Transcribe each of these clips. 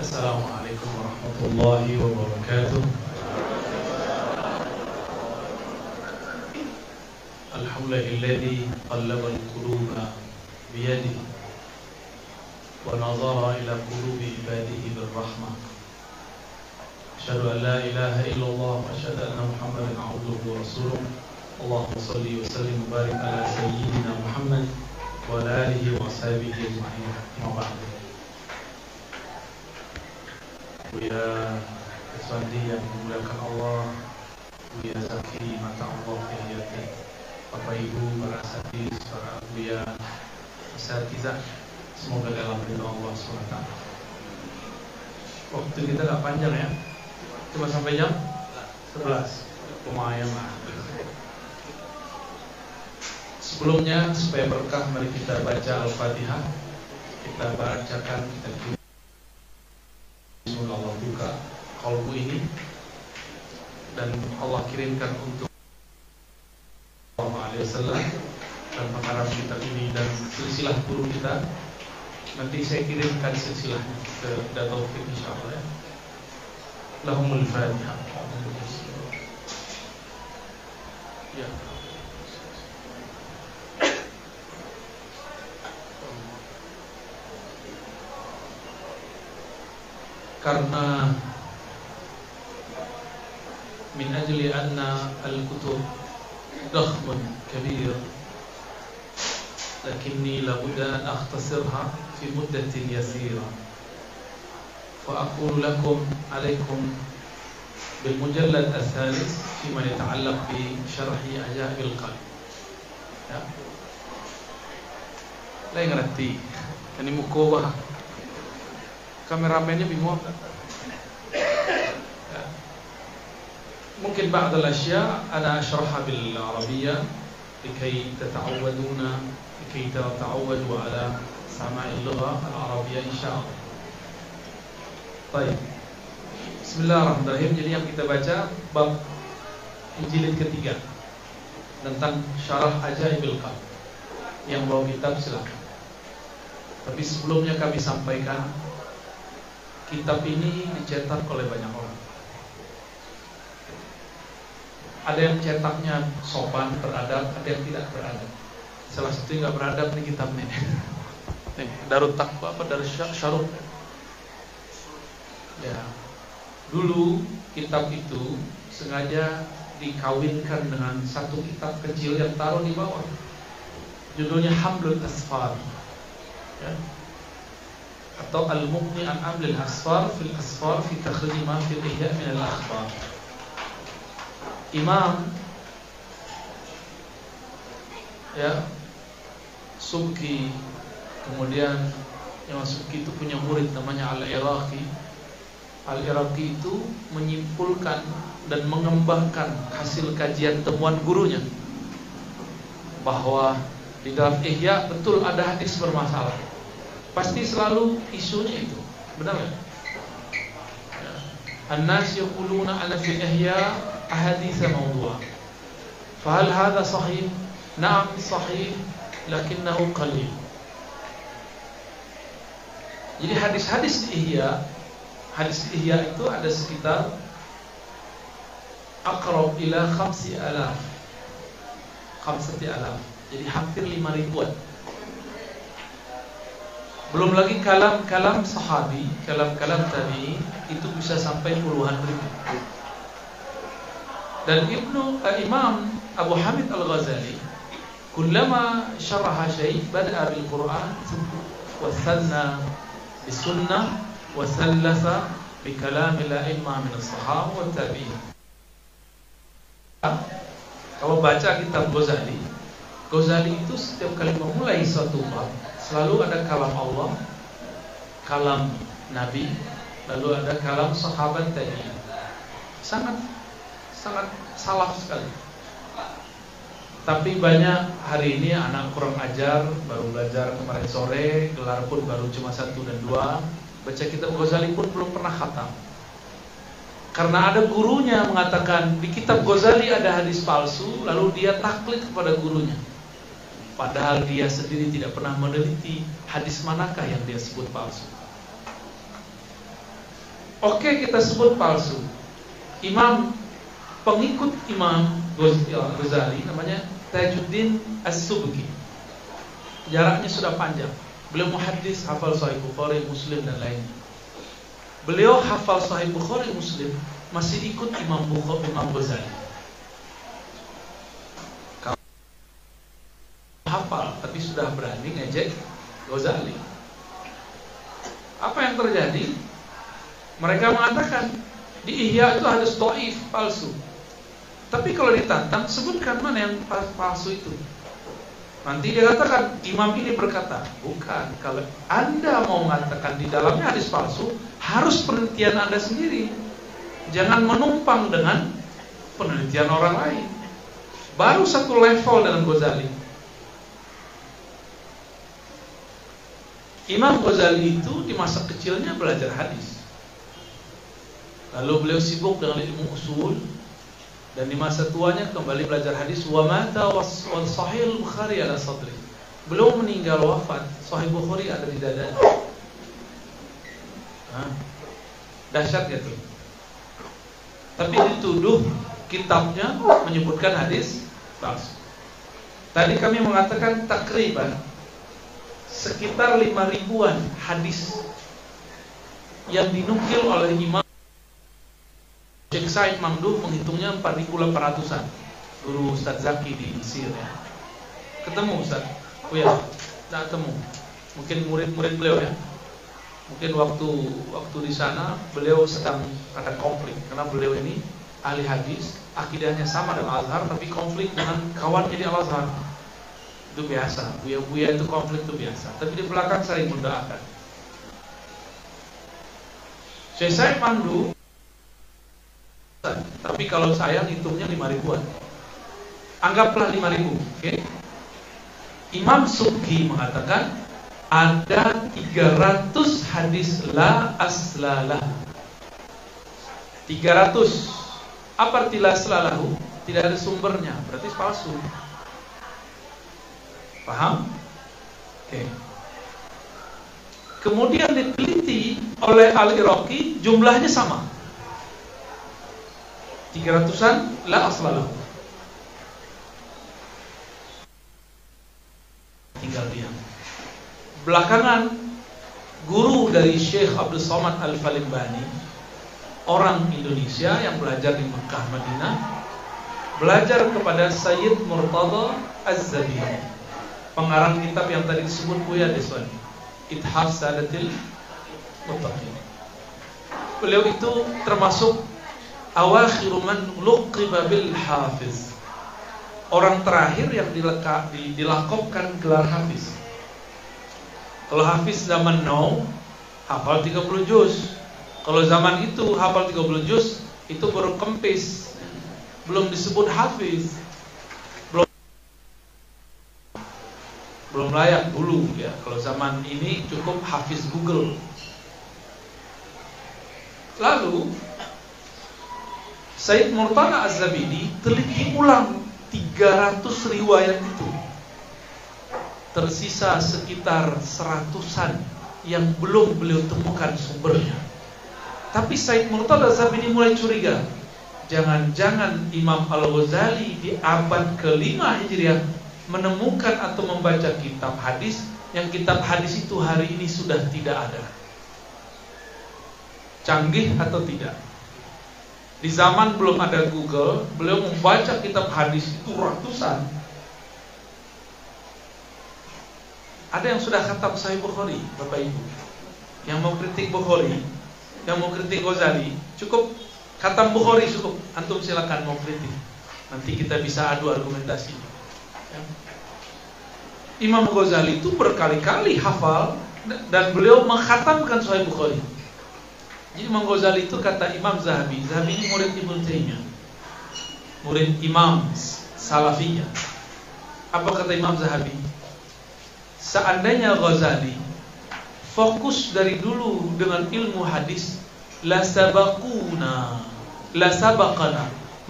Assalamualaikum warahmatullahi wabarakatuh. Alhamdulillahilladzi qallaba al-quluba biyadihi wa nazara ila qulubi ibadihi birrahmah. Asyhadu an la ilaha illallah wa asyhadu anna Muhammadan abduhu wa rasuluh. Allahumma shalli wa sallim wa barik ala sayyidina Muhammad wa ala alihi wa ashabihi ajma'in. Amma ba'du. Buya Iswandi yang dimuliakan Allah, Buya Zaki mata Allah Fiyati, Bapak Ibu, para asatidz, para buya asatizah, semoga dalam ridha Allah SWT. Waktu kita gak panjang ya, cuma sampai jam 11. Lumayan lah. Sebelumnya supaya berkah, mari kita baca Al-Fatihah. Kita bacakan, kita semoga Allah buka kalbu ini dan Allah kirimkan untuk Allah SAW dan pengarang kitab ini dan silsilah guru kita. Nanti saya kirimkan silsilahnya ke Taufik insyaallah ya. Lahumul Fatihah. Ya. Karena min ajli anna al-kutub dakhmun kabir, lakinni labudda an akhtasirha fi muddatin yasira, fa aqulu lakum alaykum bil mujallad al-thalith fima yata'allaq bi syarhi ajaibil qalb. Ya. Lain ngerti. Kan ini mukobah. Kameramennya bingung kan? Ya. Mungkin ba'd al-ashya ana ashrahha bil arabiyyah likay tata'awwaduna likay tata'awwadu ala sama'il lugha al-arabiyyah insyaallah. Baik. Bismillahirrahmanirrahim. Jadi yang kita baca bab jilid ketiga tentang syarah Ajaibil Qalb. Yang bawa kitab silakan. Tapi sebelumnya kami sampaikan kitab ini dicetak oleh banyak orang. Ada yang cetaknya sopan, beradab, ada yang tidak beradab. Salah satu yang nggak beradab nih kitabnya. Nih, Darut Taqwa apa Darut Syaruf. Ya. Dulu kitab itu sengaja dikawinkan dengan satu kitab kecil yang taruh di bawah. Judulnya Hamlul Asfar. Ya. Atau Al-Mughni an Amlil Asfar fil Asfar fi takhrij ma fil Ihya' min al-akhbar. Imam ya Subki, kemudian Imam Subki itu punya murid namanya Al-Iraqi. Al-Iraqi itu menyimpulkan dan mengembangkan hasil kajian temuan gurunya bahwa di dalam Ihya betul ada hadis bermasalah. Pasti selalu isunya itu, benar nggak? Ya. An-nas yaquluna ala fil ihya ahadits mawdu'ah. Fahal hadha sahih? Na'am sahih, lakinnahu qalil. Jadi hadis-hadis Ihya, hadis Ihya itu ada sekitar aqrab ila 5,000. Jadi hampir 5,000-an. Belum lagi kalam-kalam sahabi, kalam-kalam tabi'in itu bisa sampai puluhan ribu. Dan Imam Abu Hamid Al-Ghazali kullama syaraha syai' bada'a bil Qur'an wa thanna bis sunnah wa thallasa bi kalamil a'immah min as-sahaba wa tabi'in. Kalau baca kitab Ghazali itu setiap kali memulai suatu bab selalu ada kalam Allah, kalam Nabi, lalu ada kalam sahabat tadi. Sangat salaf sekali. Tapi banyak hari ini anak kurang ajar, baru belajar kemarin sore, gelar pun baru cuma 1 dan 2, baca kitab Ghazali pun belum pernah khatam. Karena ada gurunya mengatakan di kitab Ghazali ada hadis palsu, lalu dia taklid kepada gurunya. Padahal dia sendiri tidak pernah meneliti hadis manakah yang dia sebut palsu. Oke, kita sebut palsu. Pengikut Imam Ghazali namanya Tajuddin As-Subki. Jaraknya sudah panjang. Beliau muhaddis, hafal Sahih Bukhari, Muslim dan lainnya. Beliau hafal Sahih Bukhari, Muslim, masih ikut Imam Ghazali. Hafal, tapi sudah berani ngejek Ghazali. Apa yang terjadi? Mereka mengatakan di Ihya itu ada dhaif, palsu. Tapi kalau ditantang, sebutkan mana yang palsu itu. Nanti dia katakan, imam ini berkata, bukan. Kalau Anda mau mengatakan di dalamnya hadis palsu, harus penelitian Anda sendiri. Jangan menumpang dengan penelitian orang lain. Baru satu level dengan Ghazali. Imam Ghazali itu di masa kecilnya belajar hadis. Lalu beliau sibuk dengan ilmu usul, dan di masa tuanya kembali belajar hadis. Wa mata wal Sahih Bukhari ala sadri. Beliau meninggal wafat, Sahih Bukhari ada di dadanya. Dahsyat gitu. Tapi dituduh kitabnya menyebutkan hadis palsu. Tadi kami mengatakan takriban sekitar 5.000-an hadis yang dinukil oleh Imam Syekh Said Mamduh menghitungnya 4.800-an. Guru Ustaz Zaki di Mesir ya. Ketemu Ustaz? Oh ya, tidak ketemu. Mungkin murid-murid beliau ya. Mungkin waktu di sana beliau sedang ada konflik karena beliau ini ahli hadis, akidahnya sama dengan Al-Azhar, tapi konflik dengan kawannya di Al-Azhar. Itu biasa. Buya-buya itu konflik itu biasa. Tapi di belakang saling mendoakan. Syekh Said Mamduh, tapi kalau saya hitungnya 5.000-an. Anggaplah 5.000, oke? Imam Subki mengatakan ada 300 hadis la aslalah. 300. Apa arti la aslalahu? Tidak ada sumbernya, berarti palsu. Paham? Oke. Kemudian diteliti oleh Al-Iraqi, jumlahnya sama. 300-an la aslalahu. Tinggal diam. Belakangan guru dari Syekh Abdul Somad Al-Falimbani, orang Indonesia yang belajar di Mekah, Madinah, belajar kepada Sayyid Murtada Az-Zabidi, pengarang kitab yang tadi disebut Buya Deswan, Ithaf Sadatil Muttaqin. Beliau itu termasuk awakhiru man luqiba bil hafiz, orang terakhir yang dilakopkan gelar hafiz. Kalau hafiz zaman now hafal 30 juz. Kalau zaman itu hafal 30 juz itu baru kempis, belum disebut hafiz, belum layak dulu ya. Kalau zaman ini cukup hafiz Google. Lalu Sayyid Murtada Az-Zabidi teliti ulang 300 riwayat itu. Tersisa sekitar 100-an yang belum beliau temukan sumbernya. Tapi Sayyid Murtada Az-Zabidi mulai curiga, jangan-jangan Imam Al-Ghazali di abad ke-5 Hijriah menemukan atau membaca kitab hadis, yang kitab hadis itu hari ini sudah tidak ada. Canggih atau tidak? Di zaman belum ada Google, beliau membaca kitab hadis itu ratusan. Ada yang sudah khatam Sahih Bukhari, Bapak Ibu. Yang mau kritik Bukhari, yang mau kritik Ghazali, cukup khatam Bukhari cukup. Antum silakan mau kritik. Nanti kita bisa adu argumentasi. Ya. Imam Ghazali itu berkali-kali hafal dan beliau mengkhatamkan Sahih Bukhari. Jadi Imam Ghazali itu kata Imam Zahabi, Zahabi ini murid Ibnu Taimiyah, murid Imam Salafiyah. Apa kata Imam Zahabi? Seandainya Ghazali fokus dari dulu dengan ilmu hadis, la sabaquna,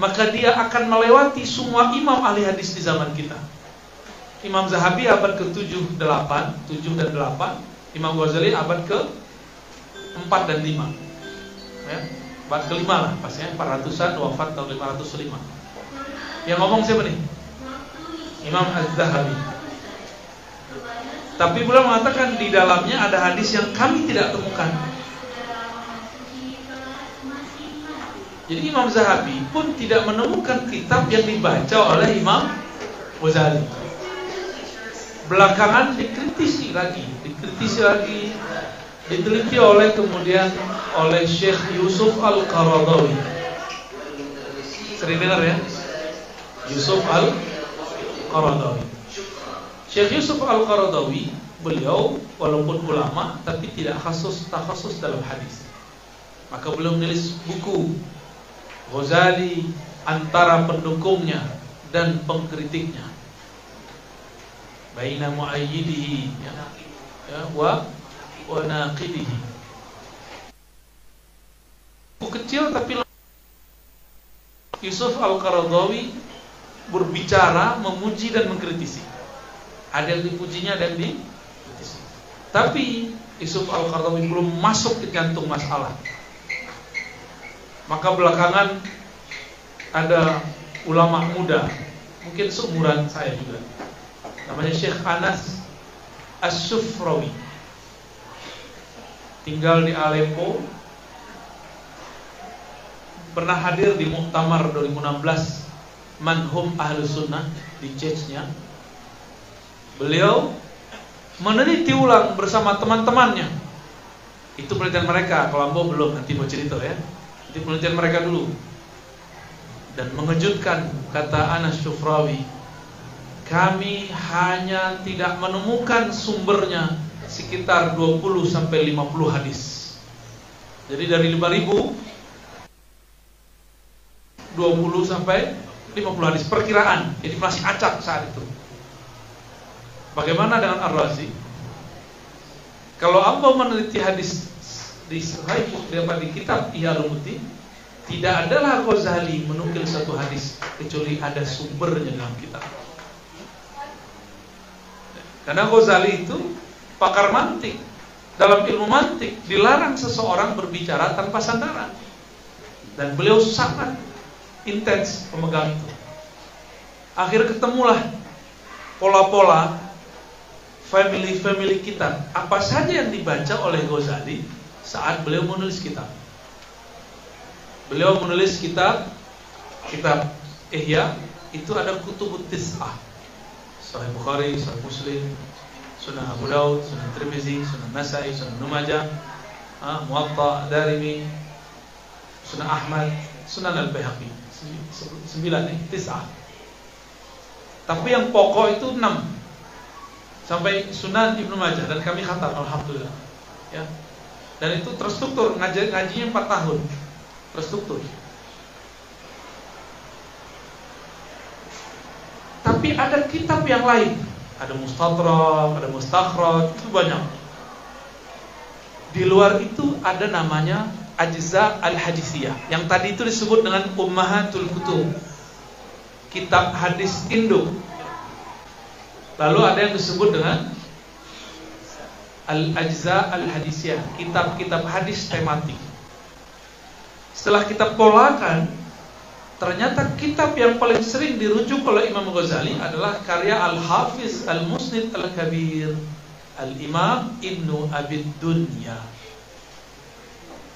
maka dia akan melewati semua imam ahli hadis di zaman kita. Imam Zahabi abad ke-7 dan 8, Imam Ghazali abad ke-4 dan 5. ya. Bab kelima lah, pas ya 400-an, wafat tahun 505. Yang ngomong siapa nih? Imam Az-Zahabi. Tapi beliau mengatakan di dalamnya ada hadis yang kami tidak temukan. Jadi Imam Zahabi pun tidak menemukan kitab yang dibaca oleh Imam Ghazali. Belakangan dikritisi lagi, diteliti kemudian oleh Syekh Yusuf Al-Qaradawi. Sering dengar ya? Yusuf Al-Qaradawi. Syekh Yusuf Al-Qaradawi, beliau walaupun ulama tapi tidak takhasus dalam hadis. Maka beliau menulis buku Ghazali antara pendukungnya dan pengkritiknya. Baina muayyidihi wa naqidihi. Kecil tapi Yusuf Al-Qaradawi berbicara, memuji dan mengkritisi. Ada yang dipujinya dan dikritisi. Tapi Yusuf Al-Qaradawi belum masuk ke jantung masalah. Maka belakangan ada ulama muda, mungkin seumuran saya juga, namanya Syekh Anas As-Sufrawi, tinggal di Aleppo, pernah hadir di Muktamar 2016 Manhum Ahlus Sunnah di Chechnya. Beliau meneliti ulang bersama teman-temannya. Itu penelitian mereka, kalau Ambo belum, nanti mau cerita ya. Itu penelitian mereka dulu. Dan mengejutkan, kata Anas Sufrawi, kami hanya tidak menemukan sumbernya sekitar 20-50 hadis. Jadi dari 5.000 20-50 hadis perkiraan. Jadi masih acak saat itu. Bagaimana dengan Ar-Razi? Kalau Amba meneliti hadis di Sahih di kitab Ihya Ulumuddin, tidak adalah Ghazali menukil satu hadis kecuali ada sumbernya dalam kitab. Karena Ghazali itu pakar mantik. Dalam ilmu mantik dilarang seseorang berbicara tanpa sandaran. Dan beliau sangat intens pemegang itu. Akhirnya ketemulah pola-pola family kitab. Apa saja yang dibaca oleh Ghazali saat beliau menulis kitab. Beliau menulis kitab Ihya, itu ada kutubut tis'ah. Sahih Bukhari, Sahih Muslim, Sunan Abu Daud, Sunan Tirmizi, Sunan Nasa'i, Sunan Ibnu Majah, Muwatta Darimi, Sunan Ahmad, Sunan Al-Baihaqi. 9 nih, tis'ah. Tapi yang pokok itu 6. Sampai Sunan Ibnu Majah, dan kami khatam alhamdulillah. Ya. Dan itu terstruktur, ngajinya 4 tahun. Terstruktur. Tapi ada kitab yang lain, ada Mustadrak, ada Mustakhraj, itu banyak. Di luar itu ada namanya Ajza Al-Hadisiyah, yang tadi itu disebut dengan Ummahatul Kutub, kitab hadis induk. Lalu ada yang disebut dengan Al-Ajza Al-Hadisiyah, kitab-kitab hadis tematik. Setelah kita polakan, ternyata kitab yang paling sering dirujuk oleh Imam Ghazali adalah karya Al-Hafiz Al-Musnid Al-Kabir, Al-Imam Ibnu Abid Dunya.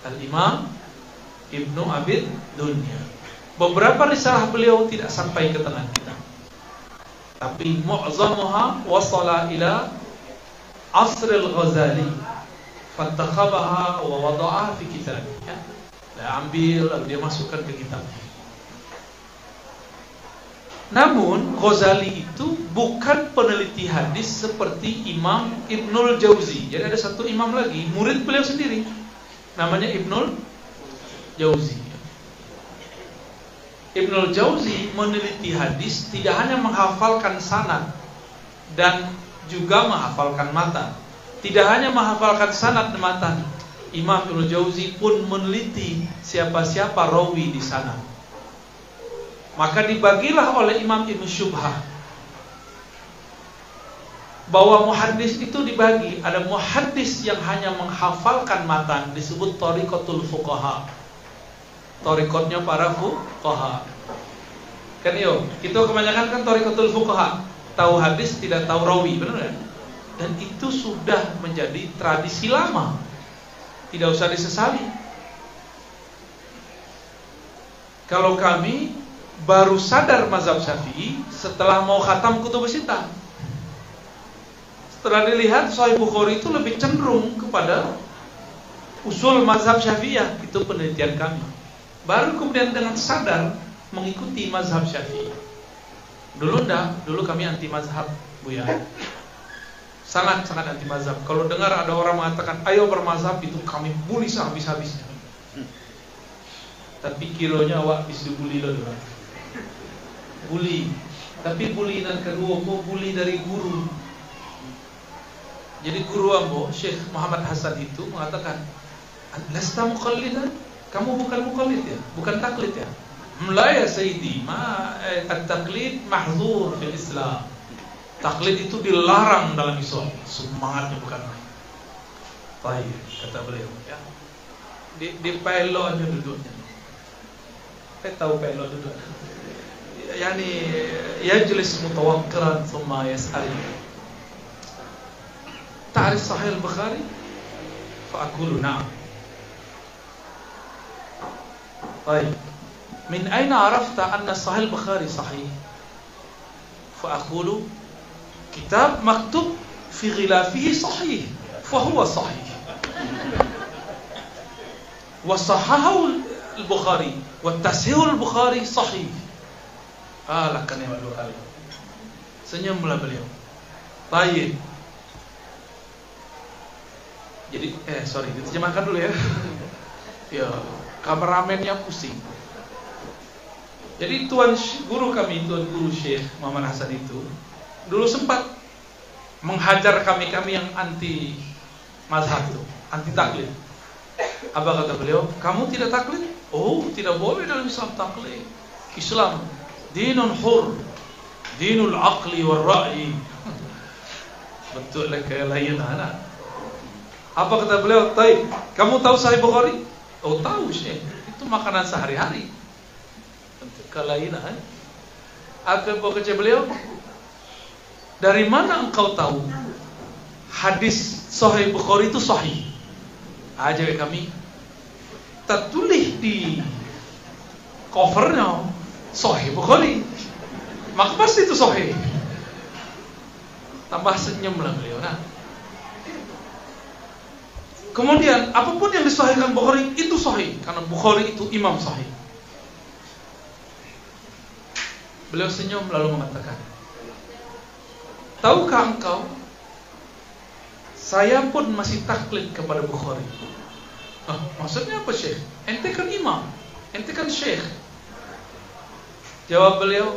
Al-Imam Ibnu Abid Dunya. Beberapa risalah beliau tidak sampai ke tangan kita, tapi mu'zamuha wasala ila asril Ghazali, fattakhabaha wa wada'aha fi kitabnya. Dia ambil lalu dia masukkan ke kitabnya. Namun Ghazali itu bukan peneliti hadis seperti Imam Ibnul Jauzi. Jadi ada satu imam lagi, murid beliau sendiri, namanya Ibnul Jauzi. Ibnul Jauzi meneliti hadis tidak hanya menghafalkan sanad dan juga menghafalkan matan. Tidak hanya menghafalkan sanad dan matan, Imam Ibnul Jauzi pun meneliti siapa-siapa rawi di sana. Maka dibagilah oleh Imam Ibn Syubhah bahwa muhaddis itu dibagi. Ada muhaddis yang hanya menghafalkan matan, disebut thariqatul fuqaha. Thariqatnya para fuqaha. Kan kita kebanyakan kan thariqatul fuqaha, tahu hadis tidak tahu rawi, benar kan? Dan itu sudah menjadi tradisi lama, tidak usah disesali. Kalau kami baru sadar mazhab Syafi'i setelah mau khatam Kutubus Sittah. Setelah dilihat Sahih Bukhari itu lebih cenderung kepada usul mazhab Syafi'iyah, itu penelitian kami. Baru kemudian dengan sadar mengikuti mazhab Syafi'i. Dulu enggak, dulu kami anti mazhab, Bu ya. Sangat-sangat anti mazhab. Kalau dengar ada orang mengatakan ayo bermazhab, itu kami bully sehabis-habisnya. Tapi kironya awak bisa dibully dulu. Bully. Tapi bulinan kedua kok bully dari guru. Jadi guru ambo Syekh Muhammad Hasan itu mengatakan, "Lasta muqallidan? Kamu bukan muqallid ya? Bukan taklid ya?" "La ya sayyidi, ma at-taqlid mahdzur fil Islam." Taklid itu dilarang dalam Islam. Semangatnya bukan main. Baik, kata beliau ya. Di pelo aja duduknya. Saya tahu pelo duduk. Yani yajlis mutawakkiran thumma yas'al. تعرف صحيح البخاري؟ فأقول نعم. طيب من أين عرفت أن صحيح البخاري صحيح؟ فأقول كتاب مكتوب في غلافه صحيح فهو صحيح وصححه البخاري والتصحيح البخاري صحيح. Kan yang dua kali. Senyumlah beliau. Baik. Jadi, diterjemahkan dulu ya. Ya, kameramennya pusing. Jadi tuan guru kami, tuan guru Syekh Muhammad Hasan itu dulu sempat menghajar kami yang anti mazhab itu, anti taklid. Apa kata beliau? Kamu tidak taklid? Oh, tidak boleh dalam Islam taklid. Islam dinun hur, dinul aqli wal ra'yi. Betul lah, kayak lain anak. Apa kata beliau? Taib, kamu tahu Sahih Bukhari? Oh tahu Syekh, itu makanan sehari-hari. Kelainan. Apa kata beliau? Dari mana engkau tahu hadis Sahih Bukhari itu sahih? Aja kami tertulis di covernya Sahih Bukhari, maka pasti itu sahih. Tambah senyum lah beliau. Nah, kemudian apapun yang disahihkan Bukhari itu sahih, karena Bukhari itu imam sahih. Beliau senyum lalu mengatakan, tahukah engkau, saya pun masih taklid kepada Bukhari. Maksudnya apa Syekh? Ente kan imam, ente kan Syekh. Jawab beliau,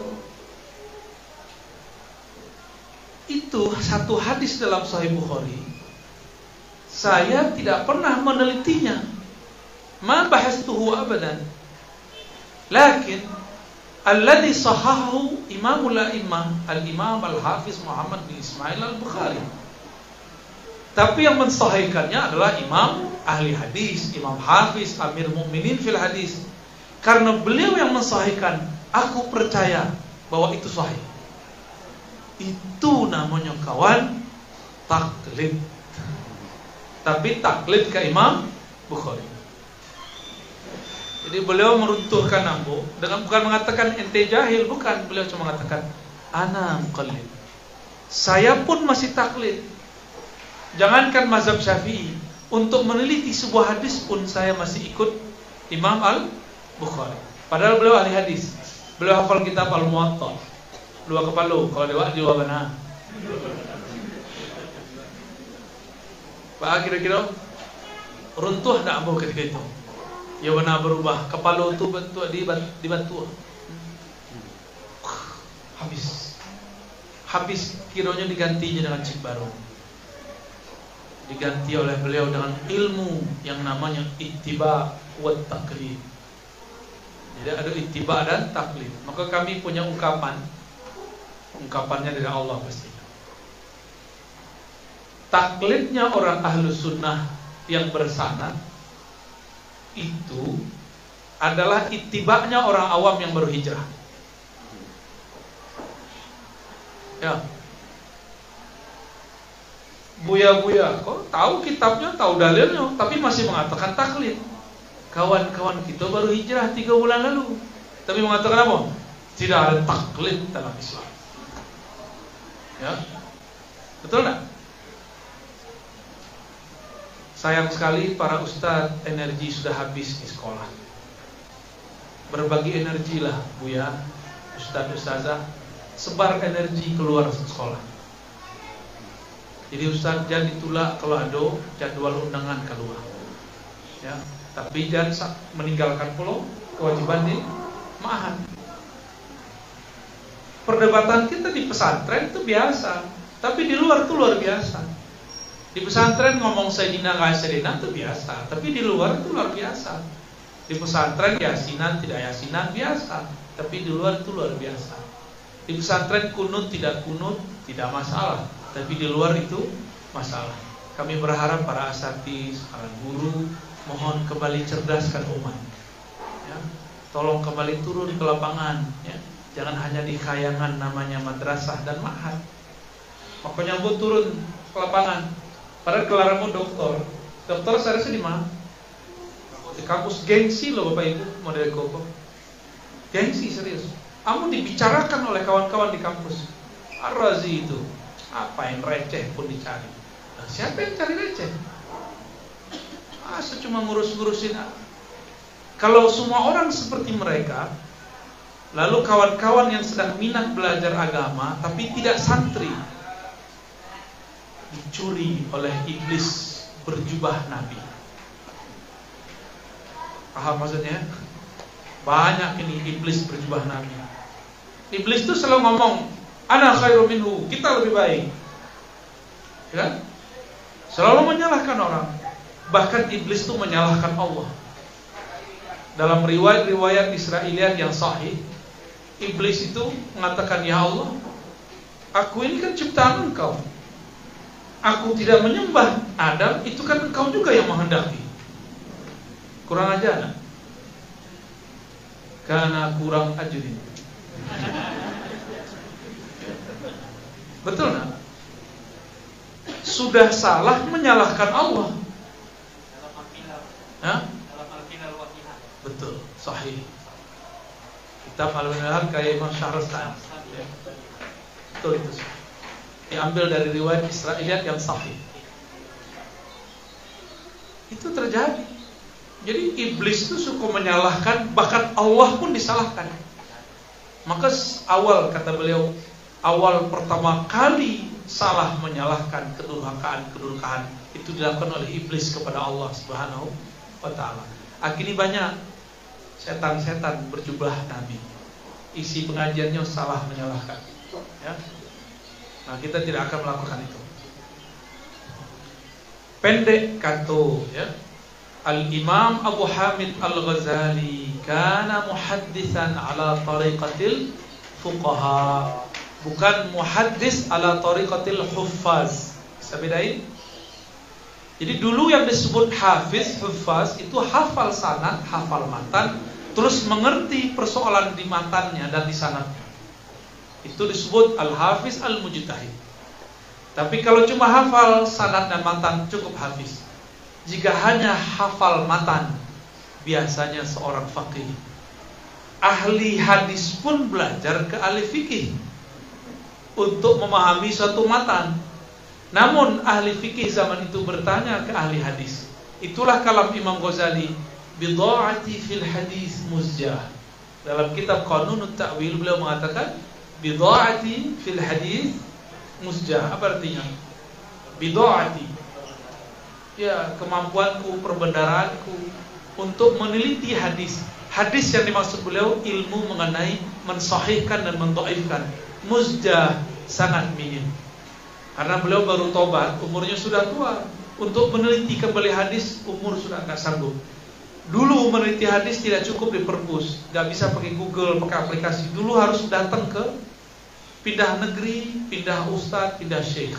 itu satu hadis dalam Sahih Bukhari, saya tidak pernah menelitinya. Ma bahastuhu abadan. Lakin alladhi sahahu imamul a'immah al-imam al-hafiz Muhammad bin Ismail al-Bukhari. Tapi yang mensahihkannya adalah imam ahli hadis, imam hafiz, amir mu'minin fil hadis. Karena beliau yang mensahihkan, aku percaya bahwa itu sahih. Itu namanya kawan taklid. Tapi taklid ke Imam Bukhari. Jadi beliau meruntuhkan ambo dengan bukan mengatakan ente jahil, bukan. Beliau cuma mengatakan ana muqallid. Saya pun masih taklid. Jangankan mazhab Syafi'i, untuk meneliti sebuah hadis pun saya masih ikut Imam Al-Bukhari. Padahal beliau ahli hadis. Beliau hafal kitab Al-Muwatta. Dua kepala, kalau dewa di mana? Pak kira-kira runtuh tak ambo ketika itu. Ya benar berubah. Kepala itu bentuk dibantu. Habis kiranya digantinya dengan chip baru. Diganti oleh beliau dengan ilmu yang namanya ittiba wa taqlid. Jadi ada ittiba dan taklid. Maka kami punya ungkapannya dari Allah pasti. taklidnya orang Ahlus Sunnah yang bersanad itu adalah itibaknya orang awam yang baru hijrah. Ya. Buya-buya, kok tahu kitabnya, tahu dalilnya, tapi masih mengatakan taklid. Kawan-kawan kita baru hijrah 3 bulan lalu, tapi mengatakan apa? Tidak ada taklid dalam Islam. Ya, betul tak? Sayang sekali para ustadz energi sudah habis di sekolah. Berbagi energilah, Buya, ustadz, ustazah, sebar energi keluar sekolah. Jadi ustadz jangan ditolak kalau ada jadwal undangan keluar. Ya, tapi jangan meninggalkan pulau kewajiban di ma'had. Perdebatan kita di pesantren itu biasa, tapi di luar itu luar biasa. Di pesantren ngomong Sayyidina nggak Sayyidina itu biasa, tapi di luar itu luar biasa. Di pesantren yasinan tidak yasinan biasa, tapi di luar itu luar biasa. Di pesantren kunut tidak masalah, tapi di luar itu masalah. Kami berharap para asatiz, para guru mohon kembali cerdaskan umat. Ya, tolong kembali turun ke lapangan. Ya, jangan hanya di khayangan namanya madrasah dan ma'had. Makanya bu turun ke lapangan. Padahal kelaramu doktor seharusnya di mana? Di kampus. Gengsi loh Bapak Ibu, model koko. Gengsi serius. Kamu dibicarakan oleh kawan-kawan di kampus. Ar-Razi itu apa yang receh pun dicari. Nah, siapa yang cari receh? Masa cuma ngurus-ngurusin. Kalau semua orang seperti mereka, lalu kawan-kawan yang sedang minat belajar agama tapi tidak santri, dicuri oleh iblis berjubah Nabi. Paham maksudnya? Banyak ini iblis berjubah Nabi. Iblis itu selalu ngomong, ana khairu minhu, kita lebih baik. Ya? Selalu menyalahkan orang. Bahkan iblis itu menyalahkan Allah. Dalam riwayat-riwayat Israiliyat yang sahih, iblis itu mengatakan, ya Allah, aku ini kan ciptaan Engkau. Aku tidak menyembah Adam, itu kan Engkau juga yang menghendaki. Kurang aja nak? Karena kurang ajurin. Betul nak? Sudah salah menyalahkan Allah. Hah? Betul, sahih. Kitab Al-Minhaj kayak Imam Syahrastani. Betul itu. Diambil dari riwayat Israiliyat yang sahih. Itu terjadi. Jadi iblis itu suka menyalahkan, bahkan Allah pun disalahkan. Maka awal kata beliau, awal pertama kali salah menyalahkan kedurhakaan itu dilakukan oleh iblis kepada Allah Subhanahu wa taala. Akhirnya banyak setan-setan berjubah Nabi. Isi pengajiannya salah menyalahkan. Ya. Nah, kita tidak akan melakukan itu. Pendek kata, ya. Al-Imam Abu Hamid Al-Ghazali kana muhaddisan ala tariqatil fuqaha, bukan muhaddis ala tariqatil huffaz. Bisa bedain? Jadi dulu yang disebut hafiz, huffaz itu hafal sanad, hafal matan, terus mengerti persoalan di matannya dan di sanadnya. Itu disebut al-hafiz al-mujtahid. Tapi kalau cuma hafal sanad dan matan cukup hafiz. Jika hanya hafal matan, biasanya seorang faqih. Ahli hadis pun belajar ke ahli fikih untuk memahami suatu matan. Namun ahli fikih zaman itu bertanya ke ahli hadis. Itulah kalam Imam Ghazali, bidha'ati fil hadis muzjah. Dalam kitab Qanunut Ta'wil beliau mengatakan bidha'ati fil hadis muzjah. Apa artinya? Bidha'ati, ya, kemampuanku, perbendaraanku untuk meneliti hadis. Hadis yang dimaksud beliau ilmu mengenai mensahihkan dan mendhaifkan. Muzjah, sangat minim. Karena beliau baru tobat, umurnya sudah tua. Untuk meneliti kembali hadis, umur sudah tidak sanggup. Dulu meneliti hadis tidak cukup di perpus, tidak bisa pakai Google, pakai aplikasi. Dulu harus datang ke pindah negeri, pindah ustadz, pindah syekh.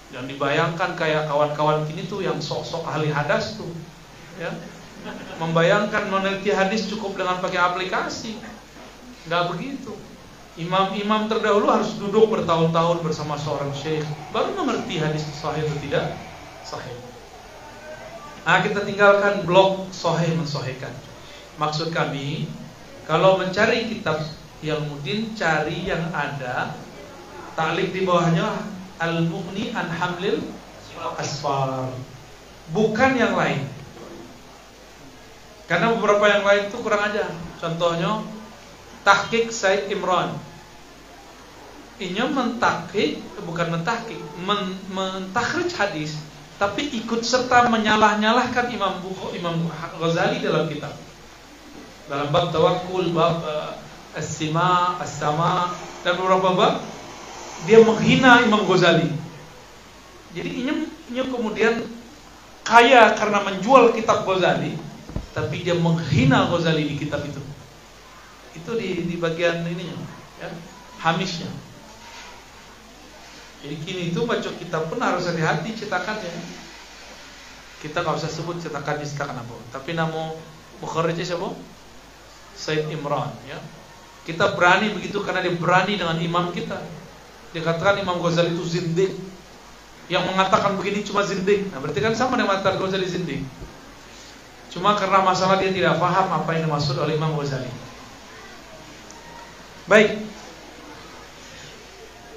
Yang dibayangkan kayak kawan-kawan kini tuh yang sok-sok ahli hadas tuh, ya. Membayangkan meneliti hadis cukup dengan pakai aplikasi. Nggak begitu. Imam-imam terdahulu harus duduk bertahun-tahun bersama seorang syekh baru mengerti hadis sahih atau tidak sahih. Nah, kita tinggalkan blok sahih mensahihkan. Maksud kami, kalau mencari kitab Yalmuddin, cari yang ada ta'liq di bawahnya Al-Mughni an Hamlil Asfar, bukan yang lain. Karena beberapa yang lain itu kurang aja. Contohnya Tahqiq Said Imran. Ini mentakhrij, bukan mentakhrij, mentakhrij hadis, tapi ikut serta menyalah-nyalahkan Imam Ghazali dalam kitab. Dalam bab tawakkul, bab as-sima, as-sama, dan beberapa bab dia menghina Imam Ghazali. Jadi ini kemudian kaya karena menjual kitab Ghazali, tapi dia menghina Ghazali di kitab itu. Itu di bagian ininya, ya, hamisnya. Jadi kini itu baca kitab pun harus hati-hati cetakannya. Kita nggak usah sebut cetakannya cetakan apa, tapi nama mukharrijnya siapa? Said Imran, ya. Kita berani begitu karena dia berani dengan imam kita. Dikatakan Imam Ghazali itu zindiq. Yang mengatakan begini cuma zindiq. Nah, berarti kan sama dengan mengatakan Ghazali zindiq. Cuma karena masalah dia tidak paham apa yang dimaksud oleh Imam Ghazali. Baik,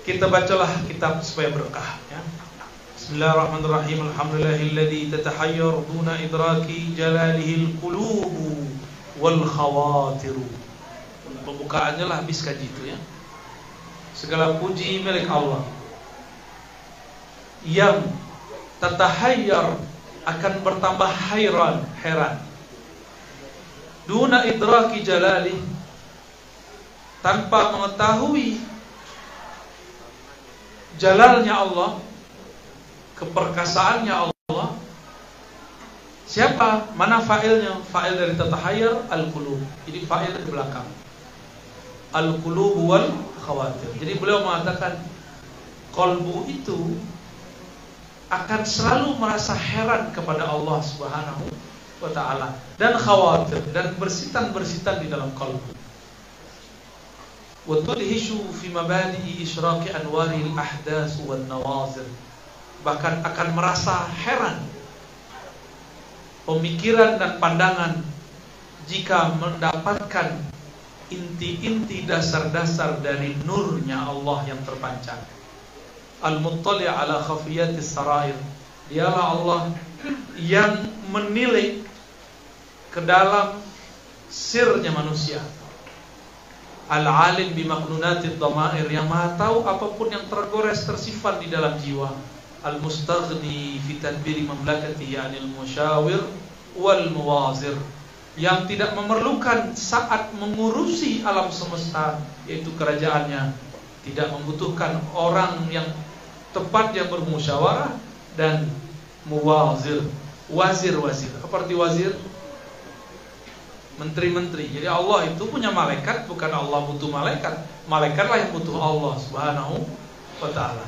kita bacalah kitab supaya berkah, ya. Bismillahirrahmanirrahim. Alhamdulillahilladzi tatahayyar duna idraki jalalihil qulubu wal khawatiru. Pembukaannya lah habis kaji itu, ya. Segala puji milik Allah yang tatahayyar, akan bertambah heran duna idraki jalalih, tanpa mengetahui jalalnya Allah, keperkasaannya Allah. Siapa? Mana fa'ilnya? Fa'il dari tatahayyar al-qulub. Jadi fa'il di belakang. Al-qulub wal khawatir. Jadi beliau mengatakan qalbu itu akan selalu merasa heran kepada Allah Subhanahu wa ta'ala, dan khawatir, dan bersitan-bersitan di dalam qalbu. Wa tudhishu fi mabadi'i isyraqi anwaril ahdas wan nawazir. Bahkan akan merasa heran pemikiran dan pandangan jika mendapatkan inti-inti dasar-dasar dari nurnya Allah yang terpancar. Al-muttali' ala khafiyatis sarair. Dialah Allah yang menilik ke dalam sirnya manusia. Al-alim bimaknunatid dhamair, yang maha tahu apapun yang tergores tersimpan di dalam jiwa. Al-mustaghni fi tadbiri mamlakatihi 'anil musyawir wal muwazir, yang tidak memerlukan saat mengurusi alam semesta, yaitu kerajaannya, tidak membutuhkan orang yang tepat yang bermusyawarah, dan muwazir, wazir-wazir. Apa arti wazir? Menteri-menteri. Jadi Allah itu punya malaikat, bukan Allah butuh malaikat. Malaikatlah yang butuh Allah Subhanahu wa ta'ala.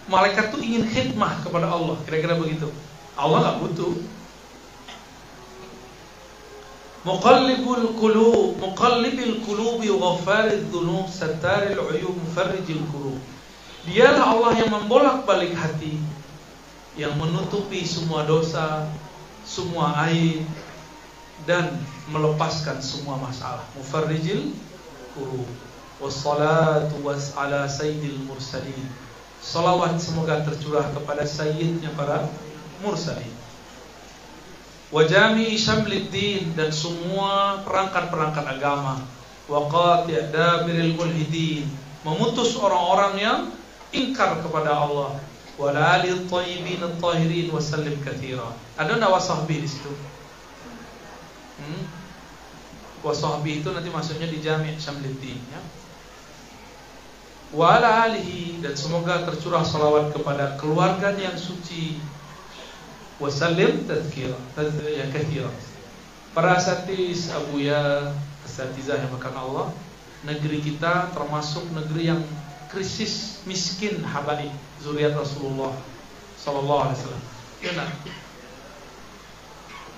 Malaikat itu ingin khidmah kepada Allah, kira-kira begitu. Allah gak butuh. Muqallibil qulubi ghaffaridz dzunub sattaril uyub mufarrijil qulub. Dialah Allah yang membolak-balik hati, yang menutupi semua dosa, semua aib, dan melepaskan semua masalah. Mufarrijil qulub. Wassalatu ala sayyidil mursalin. Salawat semoga tercurah kepada sayyidnya para mursalin. Wa jami'i syamliddin, dan semua perangkat-perangkat agama. Wa qati' dabiril mulhidin, memutus orang-orang yang ingkar kepada Allah. Wa alil thayyibin at-tahirin wa sallim katsira. Ada enggak wasahbi di situ? Wasahbi itu nanti maksudnya di jami' syamliddin, ya. Wa ala alihi, dan semoga tercurah salawat kepada keluarganya yang suci. Wasallim tazkira yang kathira. Para asatiz, abuya, asatizah yang makan Allah, negeri kita termasuk negeri yang krisis, miskin, habaib. zuriat Rasulullah sallallahu alaihi wasallam. Benar.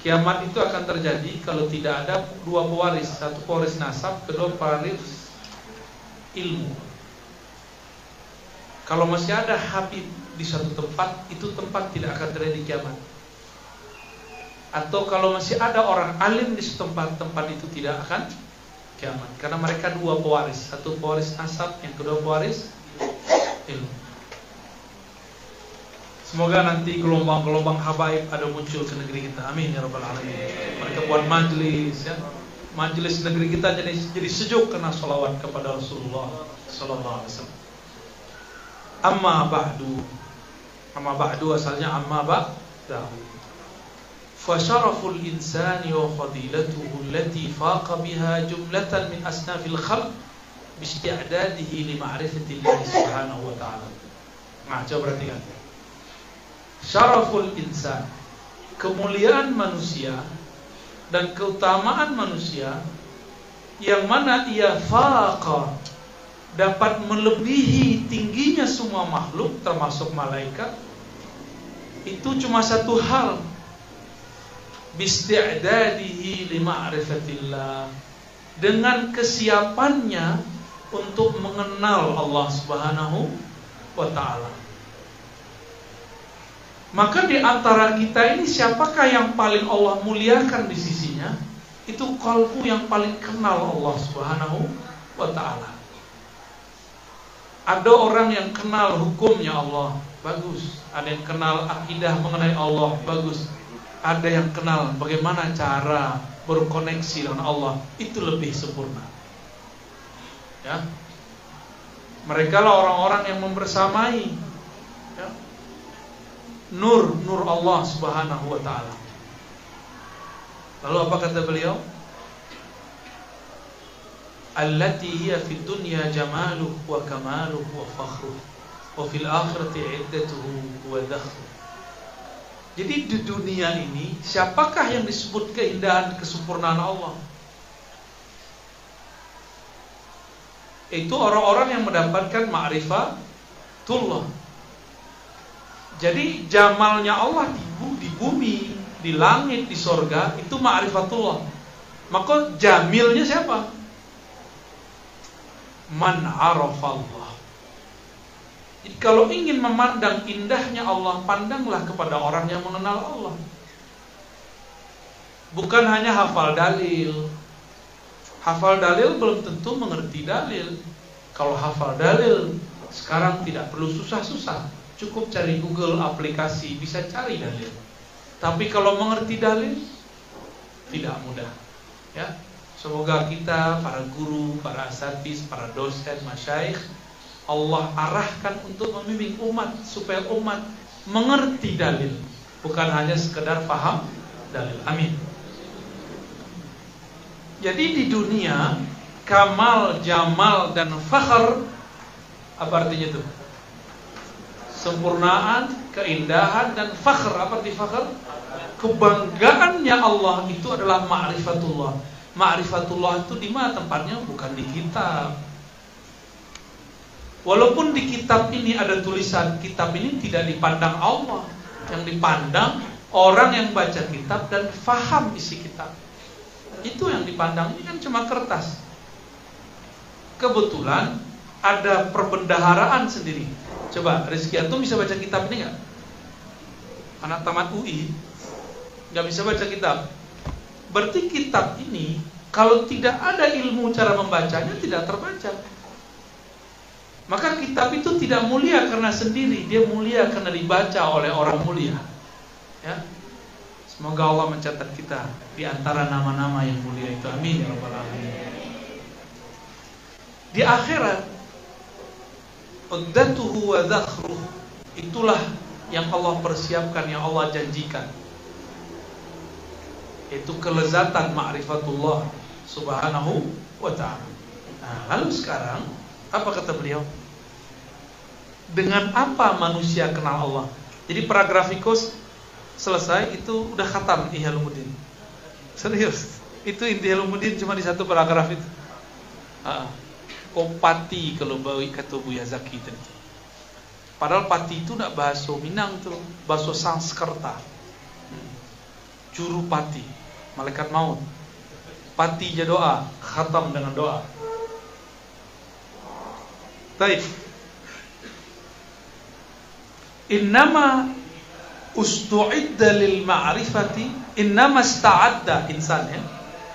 Kiamat itu akan terjadi kalau tidak ada dua pewaris, satu pewaris nasab, kedua pewaris ilmu. Kalau masih ada Habib di suatu tempat, itu tempat tidak akan terjadi kiamat. Atau kalau masih ada orang alim di suatu tempat, tempat itu tidak akan kiamat. Karena mereka dua pewaris, satu pewaris nasab, yang kedua pewaris ilmu. Semoga nanti gelombang-gelombang habaib ada muncul ke negeri kita. Amin ya rabbal alamin. Mereka buat majlis, ya. Majlis negeri kita jadi sejuk karena sholawat kepada Rasulullah sallallahu alaihi wasallam. Amma ba'du asalnya amma ba'dahu. Fa syaraful insani wa fadilatuhu allati faqa biha jumlatan min asnafil khalq bi isti'dadihi li ma'rifati Allah subhanahu wa ta'ala. Nah, coba perhatikan. Syaraful insan, kemuliaan manusia dan keutamaan manusia yang mana ia faqa, dapat melebihi tingginya semua makhluk termasuk malaikat, itu cuma satu hal, bisti'dadihi li ma'rifatillah, dengan kesiapannya untuk mengenal Allah Subhanahu wa ta'ala. Maka di antara kita ini siapakah yang paling Allah muliakan di sisinya? Itu qalbu yang paling kenal Allah Subhanahu wa ta'ala. Ada orang yang kenal hukumnya Allah, bagus. Ada yang kenal akidah mengenai Allah, bagus. Ada yang kenal bagaimana cara berkoneksi dengan Allah, itu lebih sempurna. Ya. Mereka lah orang-orang yang membersamai, ya, nur Allah Subhanahu wa ta'ala. Lalu apa kata beliau? Allati hiya fid dunya jamaluhu wa kamaluhu wa fakhruhu wa fil akhirati iddatuhu wa dakhruhu. Jadi di dunia ini siapakah yang disebut keindahan kesempurnaan Allah? Itu orang-orang yang mendapatkan ma'rifatullah. Jadi jamalnya Allah di bumi, di langit, di sorga, itu ma'rifatullah. Maka jamilnya siapa? Man arafallah. Jadi kalau ingin memandang indahnya Allah, pandanglah kepada orang yang mengenal Allah. Bukan hanya hafal dalil. Hafal dalil belum tentu mengerti dalil. Kalau hafal dalil, sekarang tidak perlu susah-susah. Cukup cari Google aplikasi, bisa cari dalil. Tapi kalau mengerti dalil, tidak mudah. Ya, semoga kita, para guru, para asatiz, para dosen, masyayikh, Allah arahkan untuk membimbing umat supaya umat mengerti dalil, bukan hanya sekedar paham dalil. Amin. Jadi di dunia kamal, jamal dan fakhr, apa artinya itu? Sempurnaan, keindahan dan fakhr. Apa arti fakhr? Kebanggaannya Allah itu adalah ma'rifatullah. Ma'rifatullah itu di mana tempatnya? Bukan di kitab. Walaupun di kitab ini ada tulisan, kitab ini tidak dipandang Allah. Yang dipandang orang yang baca kitab dan faham isi kitab. Itu yang dipandang. Ini kan cuma kertas. Kebetulan ada perbendaharaan sendiri. Coba Rizky Antum bisa baca kitab ini gak? Anak tamat UI gak bisa baca kitab. Berarti kitab ini kalau tidak ada ilmu cara membacanya, tidak terbaca. Maka kitab itu tidak mulia karena sendiri, dia mulia karena dibaca oleh orang mulia. Ya. Semoga Allah mencatat kita di antara nama-nama yang mulia itu. Amin ya rabbal alamin. Di akhirat, uddatuhu wa dhakhruhu, itulah yang Allah persiapkan, yang Allah janjikan, yaitu kelezatan ma'rifatullah subhanahu wa ta'ala. Nah, lalu sekarang apa kata beliau? Dengan apa manusia kenal Allah? Jadi paragrafikus selesai, itu udah khatam Ihya Ulumuddin. Serius, itu inti Ihya Ulumuddin cuma di satu paragraf itu. Kompati kalau bawi kata Buya Zaki tadi. Padahal pati itu tidak bahasa Minang tuh, bahasa Sanskerta. Juru pati, malaikat maut. Pati aja doa, khatam dengan doa. Taib. Innama ustu'idda lil ma'rifati, innama sta'adda insan ya.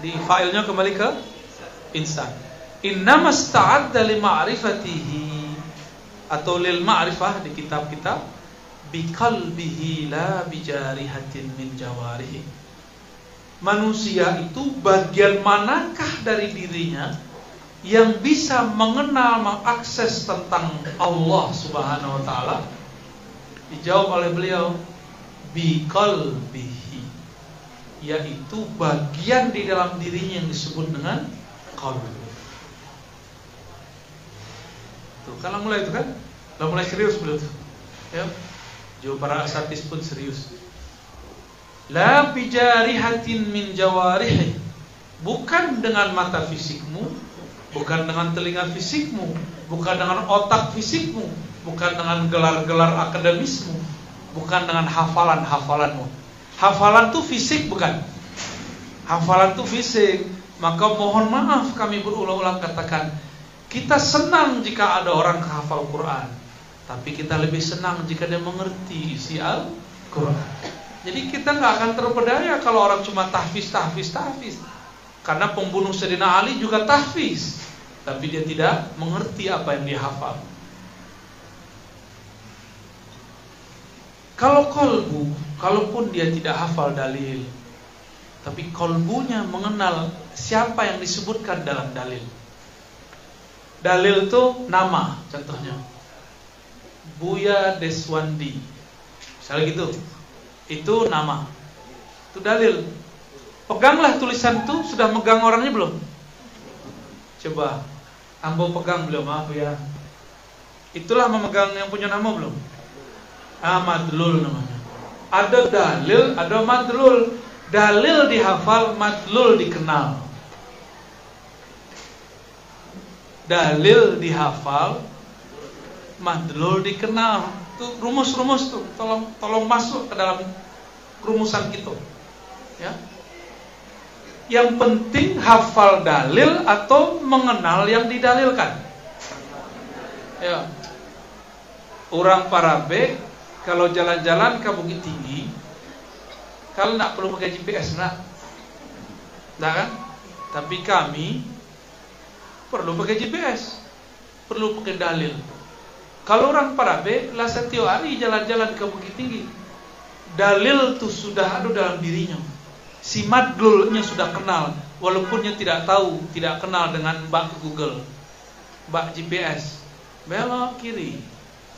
Di failnya kembali ke insan. Innama sta'adda li ma'rifatihi atau lil ma'rifah di kitab-kitab biqalbihi la bijarihatin min jawarihi. Manusia itu bagian manakah dari dirinya yang bisa mengenal, mengakses tentang Allah Subhanahu wa taala? Dijawab oleh beliau biqalbihi, yaitu bagian di dalam dirinya yang disebut dengan qalb. Kalau mulai itu kan, kalau mulai serius beliau tuh, ya, jauh para asatis pun serius. La bijarihatin min jawarihi, bukan dengan mata fisikmu, bukan dengan telinga fisikmu, bukan dengan otak fisikmu, bukan dengan gelar-gelar akademismu, bukan dengan hafalan-hafalanmu. Hafalan tuh fisik bukan? Hafalan tuh fisik. Maka mohon maaf kami berulang-ulang katakan, kita senang jika ada orang hafal Quran, tapi kita lebih senang jika dia mengerti isi Al-Quran. Jadi kita nggak akan terpedaya kalau orang cuma tahfiz. Karena pembunuh Sayyidina Ali juga tahfiz, tapi dia tidak mengerti apa yang dia hafal. Kalau kolbu, kalaupun dia tidak hafal dalil, tapi kolbunya mengenal siapa yang disebutkan dalam dalil. Dalil itu nama, contohnya Buya Deswandi, misalnya gitu, itu nama, itu dalil. Peganglah tulisan itu, sudah megang orangnya belum? Coba, ambo pegang belum? Maaf ya. Itulah memegang yang punya nama belum? Madlul namanya. Ada dalil, ada madlul. Dalil dihafal, madlul dikenal. Dalil dihafal, madlul dikenal. Tuh rumus-rumus tuh, tolong masuk ke dalam rumusan kita. Ya. Yang penting hafal dalil atau mengenal yang didalilkan. Ya. Orang Parabe kalau jalan-jalan ke Bukit Tinggi, kalau nak perlu pakai GPS nak, kan? Tapi kami perlu pakai GPS, perlu pakai dalil. Kalau orang Parabe lah setiap hari jalan-jalan ke Bukit Tinggi, dalil tuh sudah ada dalam dirinya. Si madlulnya sudah kenal, walaupun dia tidak tahu, tidak kenal dengan mbak Google, mbak GPS. Belok kiri,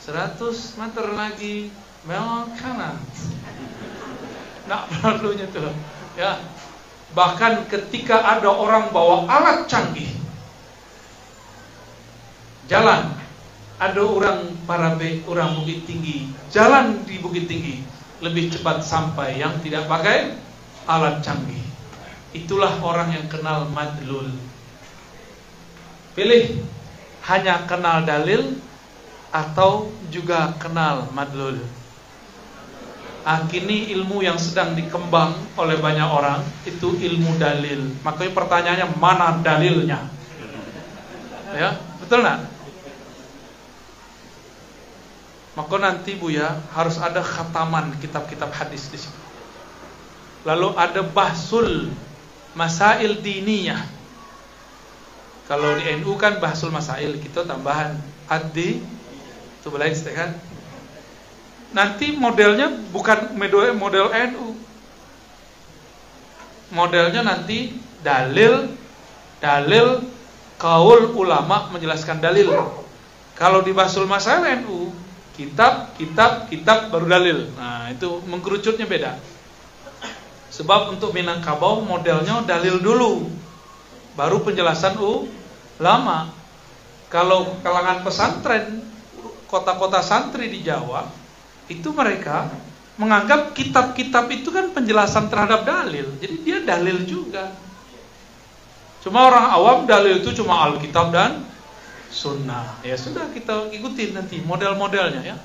100 meter lagi, belok kanan. Nggak perlunya tuh, ya. Bahkan ketika ada orang bawa alat canggih, jalan, ada orang Parabe, orang Bukit Tinggi, jalan di Bukit Tinggi lebih cepat sampai yang tidak pakai alat canggih. Itulah orang yang kenal madlul. Pilih, hanya kenal dalil atau juga kenal madlul. Kini ilmu yang sedang dikembang oleh banyak orang itu ilmu dalil. Makanya pertanyaannya, mana dalilnya? Ya, betul nggak? Maka nanti Buya harus ada khataman kitab-kitab hadis di situ. Lalu ada bahsul masail diniyah. Kalau di NU kan bahsul masail, kita tambahan addi itu boleh kan? Nanti modelnya bukan model NU. Modelnya nanti dalil kaul ulama menjelaskan dalil. Kalau di bahsul masail NU, kitab baru dalil. Nah, itu mengkerucutnya beda. Sebab untuk Minangkabau modelnya dalil dulu, baru penjelasan ulama. Kalau kalangan pesantren, kota-kota santri di Jawa, itu mereka menganggap kitab-kitab itu kan penjelasan terhadap dalil. Jadi dia dalil juga. Cuma orang awam dalil itu cuma Alkitab dan Sunnah. Ya sudah, kita ikutin nanti model-modelnya ya.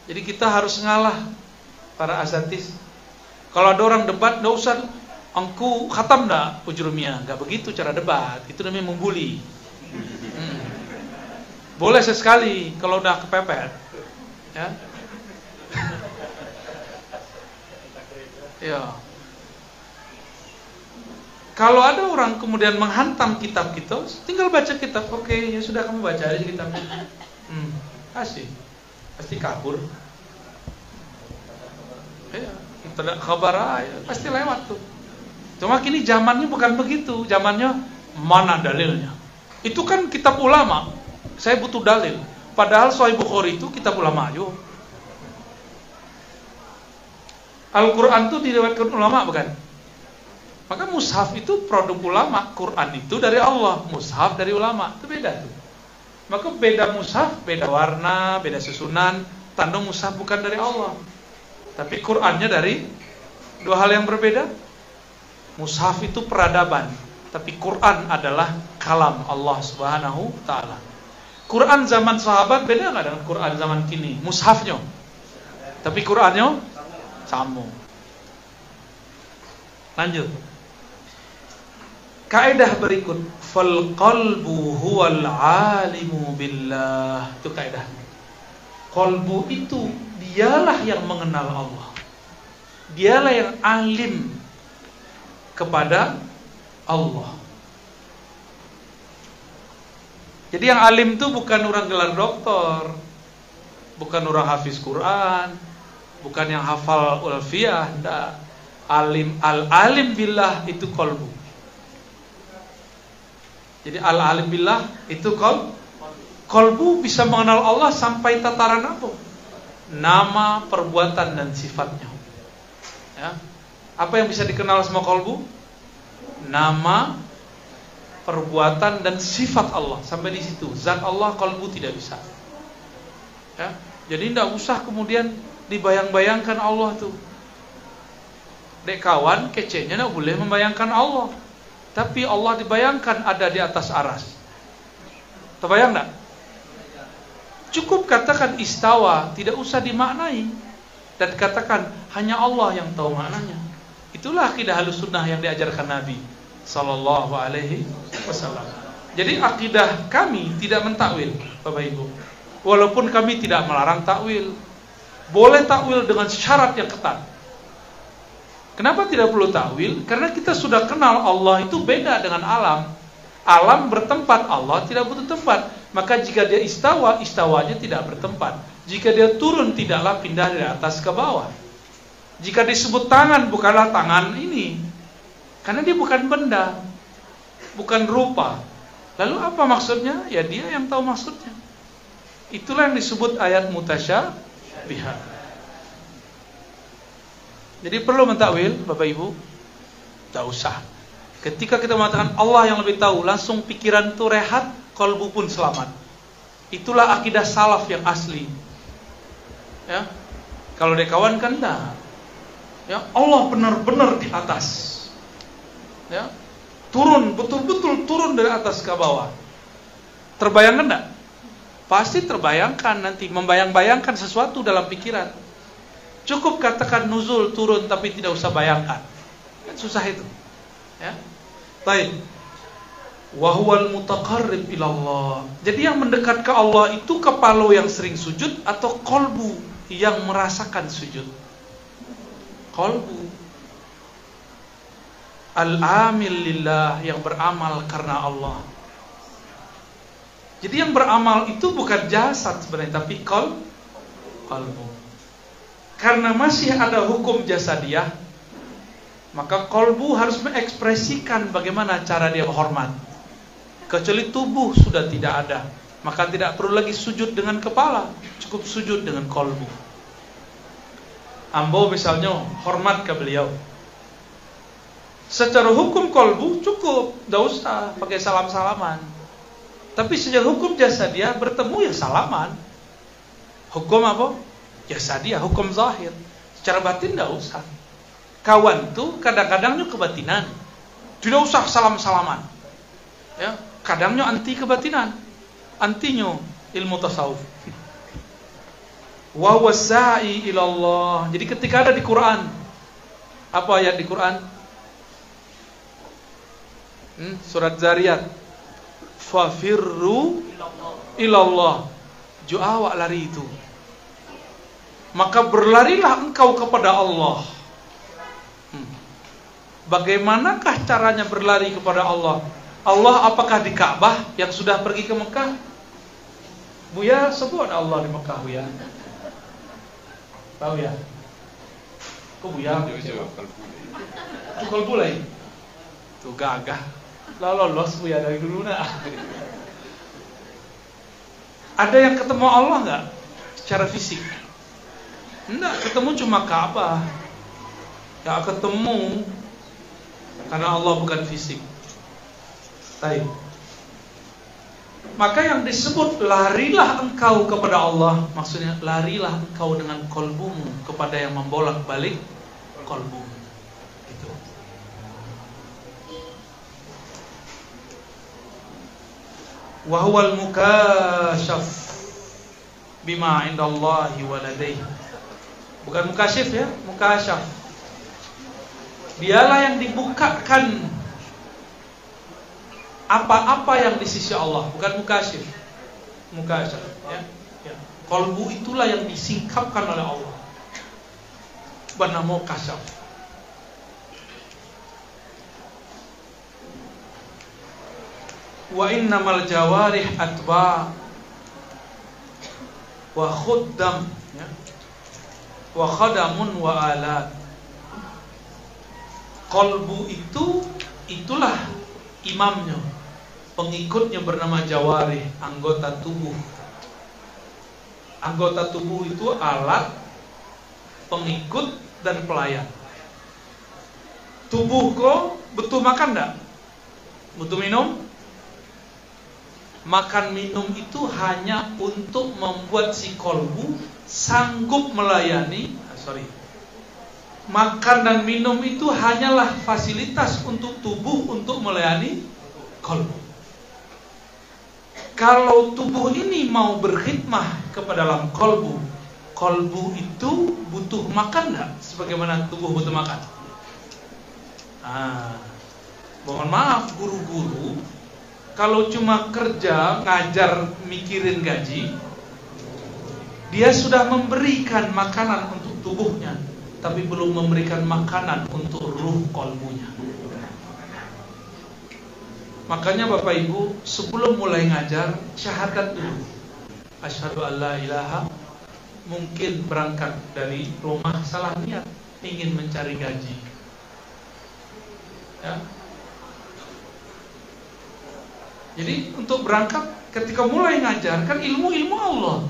Jadi kita harus ngalah para asatis. Kalau ada orang debat, nggak usah engku khatam nggak ujurumnya, nggak begitu cara debat. Itu namanya membuli. Boleh sesekali kalau udah kepepet, ya. Ya. Kalau ada orang kemudian menghantam kitab kita, tinggal baca kitab. Oke, ya sudah kamu baca aja kitabnya. Kasih. Pasti kabur. Ya, tidak kabar aja, pasti lewat tuh. Cuma kini zamannya bukan begitu. Zamannya mana dalilnya? Itu kan kitab ulama. Saya butuh dalil. Padahal Sahih Bukhari itu kitab ulama ayo. Al-Quran itu diriwayatkan ulama bukan? Maka mushaf itu produk ulama, Quran itu dari Allah, mushaf dari ulama, itu beda tuh. Maka beda mushaf, beda warna, beda susunan, tanda mushaf bukan dari Allah. Tapi Qurannya dari dua hal yang berbeda. Mushaf itu peradaban, tapi Quran adalah kalam Allah Subhanahu Ta'ala. Quran zaman sahabat beda nggak dengan Quran zaman kini? Mushafnya, tapi Qurannya sama. Lanjut. Kaidah berikut, fal qalbu huwal alimu billah. Itu kaidah. Qalbu itu dialah yang mengenal Allah. Dialah yang alim kepada Allah. Jadi yang alim itu bukan orang gelar doktor, bukan orang hafiz Quran, bukan yang hafal ulfiyah, enggak. Al-alim billah itu qalbu. Jadi al-alim billah itu qalbu bisa mengenal Allah sampai tataran apa? Nama, perbuatan dan sifatnya. Ya. Apa yang bisa dikenal sama qalbu? Nama, perbuatan dan sifat Allah. Sampai di situ. Zat Allah qalbu tidak bisa. Ya. Jadi tidak usah kemudian dibayang-bayangkan Allah tuh. Dek kawan kecenya tidak boleh membayangkan Allah. Tapi Allah dibayangkan ada di atas aras. Terbayang tak? Cukup katakan istawa, tidak usah dimaknai. Dan katakan hanya Allah yang tahu maknanya. Itulah akidah Ahlussunnah yang diajarkan Nabi sallallahu alaihi wasallam. Jadi akidah kami tidak mentakwil, Bapak Ibu. Walaupun kami tidak melarang takwil. Boleh takwil dengan syarat yang ketat. Kenapa tidak perlu takwil? Karena kita sudah kenal Allah itu beda dengan alam. Alam bertempat, Allah tidak butuh tempat. Maka jika dia istawa, istawanya tidak bertempat. Jika dia turun, tidaklah pindah dari atas ke bawah. Jika disebut tangan, bukanlah tangan ini. Karena dia bukan benda, bukan rupa. Lalu apa maksudnya? Ya dia yang tahu maksudnya. Itulah yang disebut ayat mutasyabihat. Jadi perlu mentakwil, Bapak Ibu? Tak usah. Ketika kita mengatakan Allah yang lebih tahu, langsung pikiran itu rehat, qalbu pun selamat. Itulah akidah salaf yang asli. Ya. Kalau dekawan kan enggak. Ya, Allah benar-benar di atas. Ya. Turun, betul-betul turun dari atas ke bawah. Terbayangkan enggak? Pasti terbayangkan nanti, membayang-bayangkan sesuatu dalam pikiran. Cukup katakan nuzul, turun, tapi tidak usah bayangkan. Kan susah itu. Ya. Baik. Wa huwal mutaqarrib ila Allah. Jadi yang mendekat ke Allah itu kepala yang sering sujud atau qalbu yang merasakan sujud? Qalbu. Al-amil lillah, yang beramal karena Allah. Jadi yang beramal itu bukan jasad sebenarnya, tapi qalbu. Karena masih ada hukum jasadiah, maka qalbu harus mengekspresikan bagaimana cara dia hormat. Kecuali tubuh sudah tidak ada, maka tidak perlu lagi sujud dengan kepala, cukup sujud dengan qalbu. Ambo misalnya hormat ke beliau, secara hukum qalbu cukup, tidak usah pakai salam-salaman. Tapi secara hukum jasadiah bertemu ya salaman. Hukum apa? Jasadiah, hukum zahir. Secara batin tidak usah. Kawan tuh kadang-kadangnya kebatinan, tidak usah salam-salaman. Ya, kadangnya anti kebatinan, antinya ilmu tasawuf. wa wasa'i ilallah. Jadi ketika ada di Quran, apa ayat di Quran? Surat Zariyat, fafirru ilallah, awak lari itu, maka berlarilah engkau kepada Allah. Bagaimanakah caranya berlari kepada Allah? Allah apakah di Ka'bah yang sudah pergi ke Mekah? Buya sebut Allah di Mekah, Buya. Tahu ya? Kok Buya? Tukul bulai. Tuh gagah. Lah lolos Buya dari dulu nak. Ada yang ketemu Allah enggak? Secara fisik? Enggak, ketemu cuma Ka'bah. Ya ketemu karena Allah bukan fisik. Baik. Maka yang disebut larilah engkau kepada Allah, maksudnya larilah engkau dengan kolbumu kepada yang membolak-balik kolbumu. Gitu. Wa huwal mukasyaf bima indallahi waladaihi. Bukan mukasyif ya, mukasyaf. Dialah yang dibukakan apa-apa yang di sisi Allah, bukan mukasyif. Mukasyaf ya. Kolbu itulah yang disingkapkan oleh Allah, bernama kasyaf. Wa innamal jawarih atba wa khuddam ya. Wa khadamun wa alat. Kolbu itulah imamnya, pengikutnya bernama jawarih, anggota tubuh. Anggota tubuh itu alat, pengikut dan pelayan. Tubuh kok butuh makan enggak? Butuh minum? Makan minum itu hanya untuk membuat si kolbu sanggup melayani. Makan dan minum itu hanyalah fasilitas untuk tubuh untuk melayani kolbu. Kalau tubuh ini mau berkhidmah kepada dalam kolbu, kolbu itu butuh makan enggak? Sebagaimana tubuh butuh makan. Mohon maaf guru-guru, kalau cuma kerja, ngajar, mikirin gaji, dia sudah memberikan makanan untuk tubuhnya, tapi belum memberikan makanan untuk ruh kolbunya. Makanya Bapak Ibu, sebelum mulai ngajar, syahadat dulu. Asyhadu an la ilaha. Mungkin berangkat dari rumah salah niat, ingin mencari gaji ya. Jadi untuk berangkat, ketika mulai ngajar, kan ilmu Allah.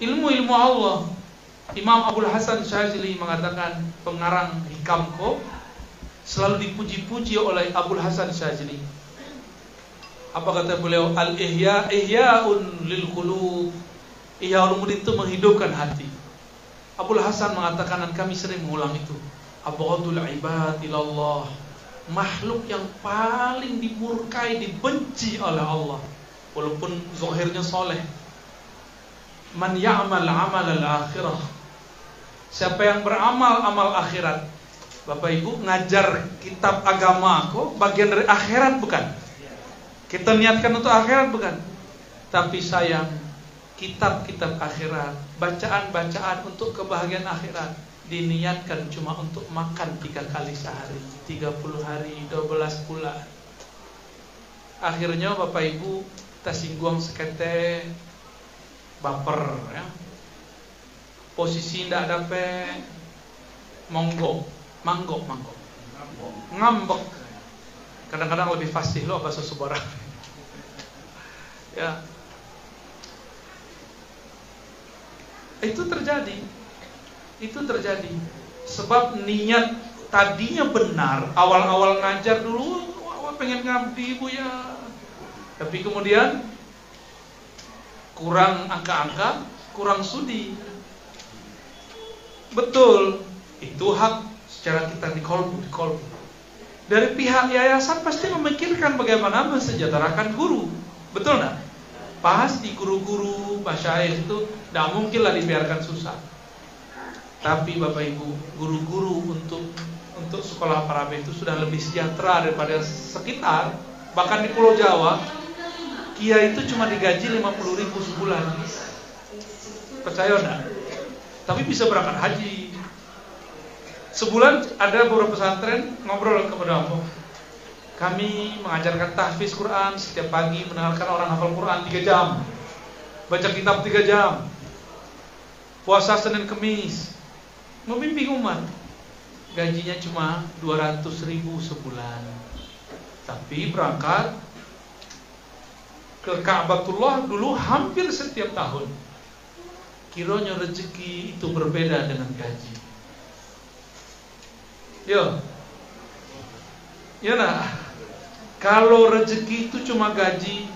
Ilmu Allah. Imam Abul Hasan Syazili mengatakan, pengarang Hikamko selalu dipuji-puji oleh Abul Hasan Syazili. Apa kata beliau? Al-ihya ihya'un lil qulub. Ihya ulumuddin itu menghidupkan hati. Abul Hasan mengatakan, dan kami sering mengulang itu, abghadul ibad ilallah, makhluk yang paling dimurkai, dibenci oleh Allah, walaupun zahirnya soleh. Man ya'mal amal al-akhirah, siapa yang beramal amal akhirat. Bapak Ibu, ngajar kitab agama kok bagian dari akhirat bukan? Kita niatkan untuk akhirat bukan? Tapi sayang, kitab-kitab akhirat, bacaan-bacaan untuk kebahagiaan akhirat diniatkan cuma untuk makan 3 kali sehari, 30 hari, 12 bulan. Akhirnya Bapak Ibu tersinggung sekete, baper ya. Posisi ndak dapat, monggok, manggok, ngambek. Kadang-kadang lebih fasih loh bahasa Subarang. Ya. Itu terjadi. Sebab niat tadinya benar, awal-awal ngajar dulu, pengen ngabdi Bu ya. Tapi kemudian kurang angka-angka, kurang sudi. Betul, itu hak secara kita di kolbu. Dari pihak yayasan pasti memikirkan bagaimana mensejahterakan guru. Betul enggak? Pasti guru-guru, masyaikh itu tidak mungkin lah dibiarkan susah. Tapi Bapak Ibu, guru-guru untuk sekolah Parabe itu sudah lebih sejahtera daripada sekitar. Bahkan di Pulau Jawa, kiai itu cuma digaji 50.000 sebulan. Percaya enggak? Tapi bisa berangkat haji. Sebulan ada beberapa pesantren ngobrol kepada aku. Kami mengajarkan tahfiz Quran setiap pagi, mendengarkan orang hafal Quran 3 jam, baca kitab 3 jam, puasa Senin Kemis, membimbing umat. Gajinya cuma 200.000 sebulan. Tapi berangkat ke Ka'batullah dulu hampir setiap tahun. Kiranya rezeki itu berbeda dengan gaji. Ya nah, kalau rezeki itu cuma gaji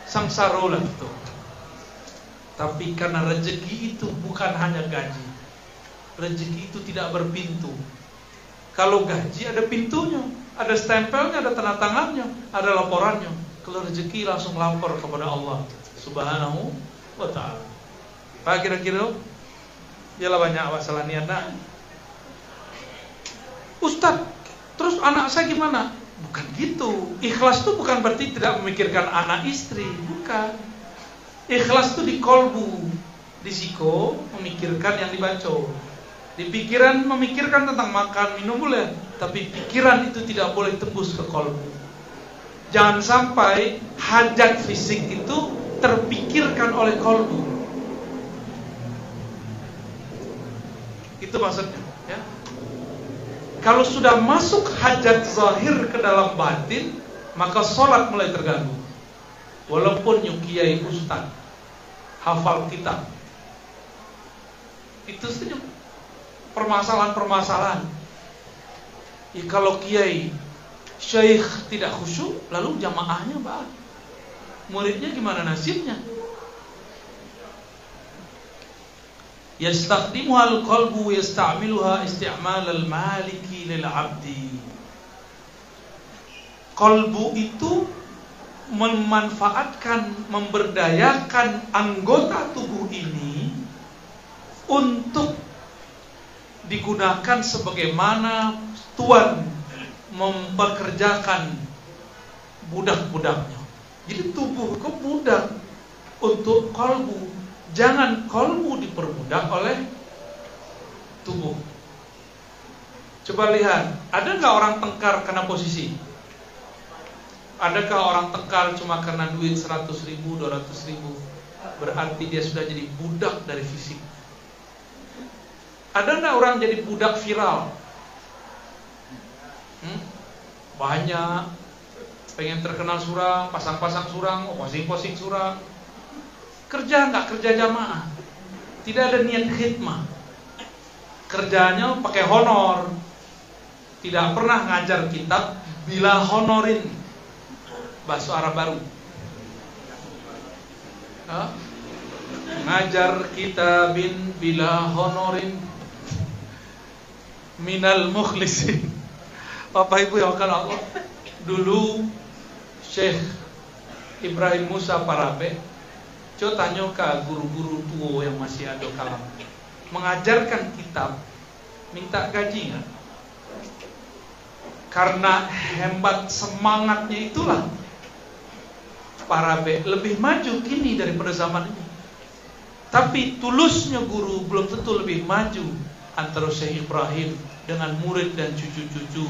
sangsara lah itu. Tapi karena rezeki itu bukan hanya gaji, rezeki itu tidak berpintu. Kalau gaji ada pintunya, ada stempelnya, ada tanda tangannya, ada laporannya. Kalau rezeki langsung lapor kepada Allah Subhanahu wa ta'ala. Pak kira-kira ialah banyak masalah ni anak. Ustaz, terus anak saya gimana? Bukan gitu. Ikhlas itu bukan berarti tidak memikirkan anak istri, bukan. Ikhlas itu di kolbu, di siko memikirkan yang dibaca. Di pikiran memikirkan tentang makan, minum boleh, tapi pikiran itu tidak boleh tembus ke kolbu. Jangan sampai hajat fisik itu terpikirkan oleh kolbu. Itu maksudnya, ya. Kalau sudah masuk hajat zahir ke dalam batin, maka sholat mulai terganggu. Walaupun kiai ustaz hafal kitab, itu saja permasalahan-permasalahan. Ya, kalau kiai syekh tidak khusyuk, lalu jamaahnya bah, muridnya gimana nasibnya? Yastakhdimuha al-qalbu yasta'miluha isti'mal al-maliki lil-'abdi. Qalbu itu memanfaatkan, memberdayakan anggota tubuh ini untuk digunakan sebagaimana Tuhan mempekerjakan budak-budaknya. Jadi tubuh ke budak untuk qalbu. Jangan kolbu diperbudak oleh tubuh. Coba lihat, ada nggak orang tengkar karena posisi? Adakah orang tengkar cuma karena duit 100.000, 200.000? Berarti dia sudah jadi budak dari fisik. Ada nggak orang jadi budak viral? Banyak, pengen terkenal surang, pasang-pasang surang, posing-posing surang. Kerja nggak kerja jamaah, tidak ada niat khidmah. Kerjanya pakai honor, tidak pernah ngajar kitab bila honorin. Bahasa Arab baru. Ngajar kitabin bila honorin minal mukhlisin. Bapak Ibu yang akan Allah, dulu Syekh Ibrahim Musa Parabe, coba tanya ke guru-guru tua yang masih ada kalam, mengajarkan kitab, minta gaji nggak? Karena hebat semangatnya itulah Parabe lebih maju kini daripada zaman ini. Tapi tulusnya guru belum tentu lebih maju antara Syekh Ibrahim dengan murid dan cucu-cucu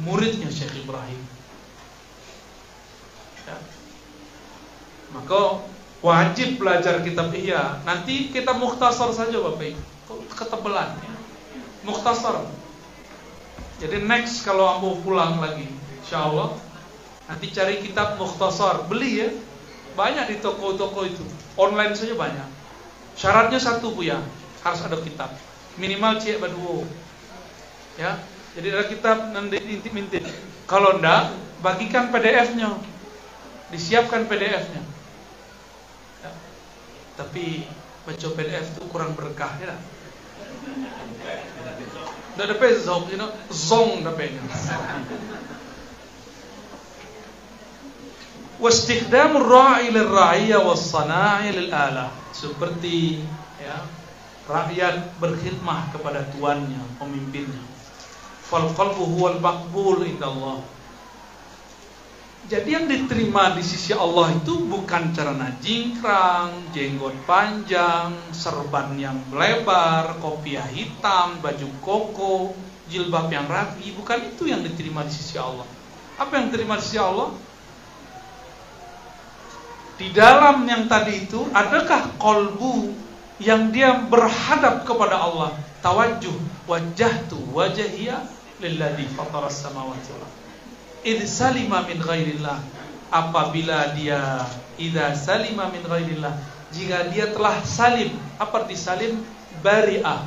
muridnya Syekh Ibrahim. Ya. Maka wajib belajar kitab Ihya. Nanti kita mukhtasar saja Bapak Ibu. Ketebelan ya. Mukhtasar. Jadi next kalau ambo pulang lagi, insyaallah nanti cari kitab mukhtasar, beli ya. Banyak di toko-toko itu. Online saja banyak. Syaratnya satu Bu ya, harus ada kitab. Minimal cek baduo. Ya. Jadi ada kitab nanti intip-intip. Kalau enggak, bagikan PDF-nya. Disiapkan PDF-nya. Tapi baca PDF itu kurang berkah ya. Tidak ada zong, zong dapat. Wastiqdamur ra'i lirra'iyya was-sana'i lil-ala. Seperti ya, rakyat berkhidmah kepada tuannya, pemimpinnya. Fal qalbu huwal maqbul indallah. Jadi yang diterima di sisi Allah itu bukan celana jingkrang, jenggot panjang, serban yang lebar, kopiah hitam, baju koko, jilbab yang rapi. Bukan itu yang diterima di sisi Allah. Apa yang diterima di sisi Allah? Di dalam yang tadi itu, adakah kolbu yang dia berhadap kepada Allah? Tawajjuh, wajjahtu wajhiya lilladzi fataras samawati wal ardh. Idh salima min ghairillah. Apabila dia idza salima min ghairillah, jika dia telah salim. Apa arti salim? Bari'ah,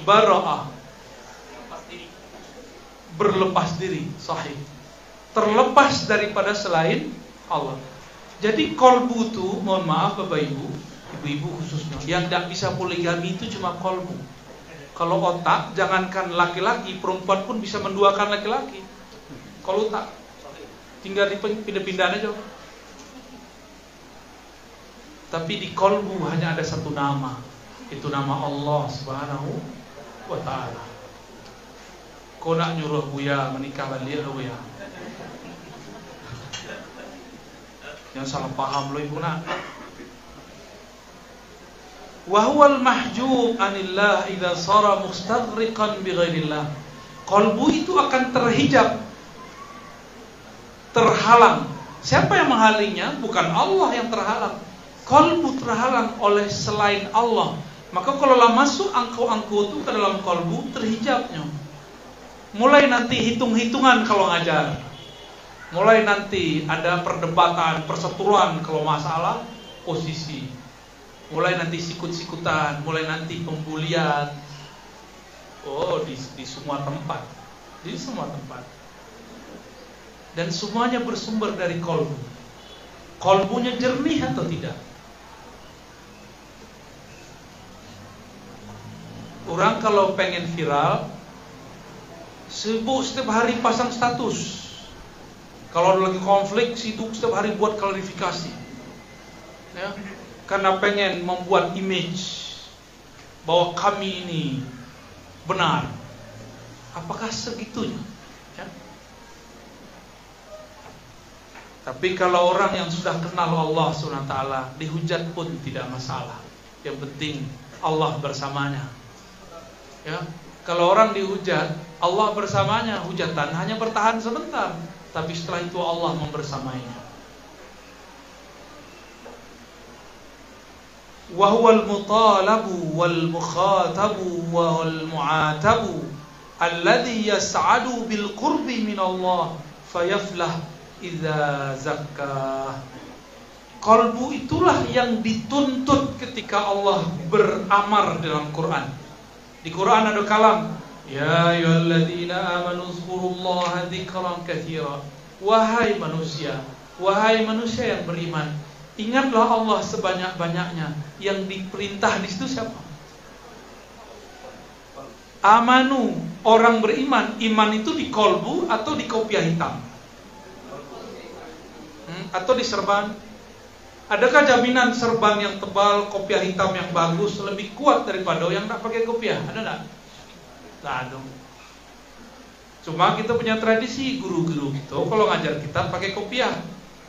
bara'ah, berlepas diri, sahih, terlepas daripada selain Allah. Jadi kolbu itu, mohon maaf Bapak Ibu, ibu-ibu khususnya, yang tidak bisa poligami itu cuma kolbu. Kalau otak, jangankan laki-laki, perempuan pun bisa menduakan laki-laki. Kalau tak, tinggal dipindah-pindah aja. Tapi di kolbu hanya ada satu nama, itu nama Allah Subhanahu wa Ta'ala. Kau nak nyuruh Buya menikah balik lo Buya? Yang salah paham lo ibu nak. Wa huwal mahjub anillah idza sara mustaghriqan bi ghairillah. Qalbu itu akan terhijab, terhalang. Siapa yang menghalangnya? Bukan Allah yang terhalang. Qalbu terhalang oleh selain Allah. Maka kalau masuk angku-angku itu ke dalam qalbu, terhijabnya. Mulai nanti hitung-hitungan kalau ngajar. Mulai nanti ada perdebatan, perseteruan kalau masalah posisi. Mulai nanti sikut-sikutan, mulai nanti pembulian. Oh, di semua tempat. Di semua tempat. Dan semuanya bersumber dari kolbu. Kolbunya jernih atau tidak? Orang kalau pengen viral, sibuk setiap hari pasang status. Kalau lagi konflik, sibuk setiap hari buat klarifikasi. Ya, karena pengen membuat image bahwa kami ini benar. Apakah segitunya? Ya. Tapi kalau orang yang sudah kenal Allah SWT, dihujat pun tidak masalah. Yang penting Allah bersamanya. Ya, kalau orang dihujat, Allah bersamanya, hujatan hanya bertahan sebentar, tapi setelah itu Allah membersamainya. Wa huwal mutalabu wal mukhatabu wal mu'atabu alladhi yas'adu bil qurbi min Allah fayaflah idza zakka. Qalbu itulah yang dituntut ketika Allah beramar dalam Quran. Di Quran ada kalam, ya ayyuhalladzina amanu dzkurullaha dzikran katsira. Wahai manusia yang beriman, ingatlah Allah sebanyak-banyaknya. Yang diperintah di situ siapa? Amanu, orang beriman. Iman itu di kolbu atau di kopiah hitam? Atau di serban? Adakah jaminan serban yang tebal, kopiah hitam yang bagus lebih kuat daripada yang tak pakai kopiah? Ada tak? Tak ada. Cuma kita punya tradisi, guru-guru kita kalau ngajar kita pakai kopiah.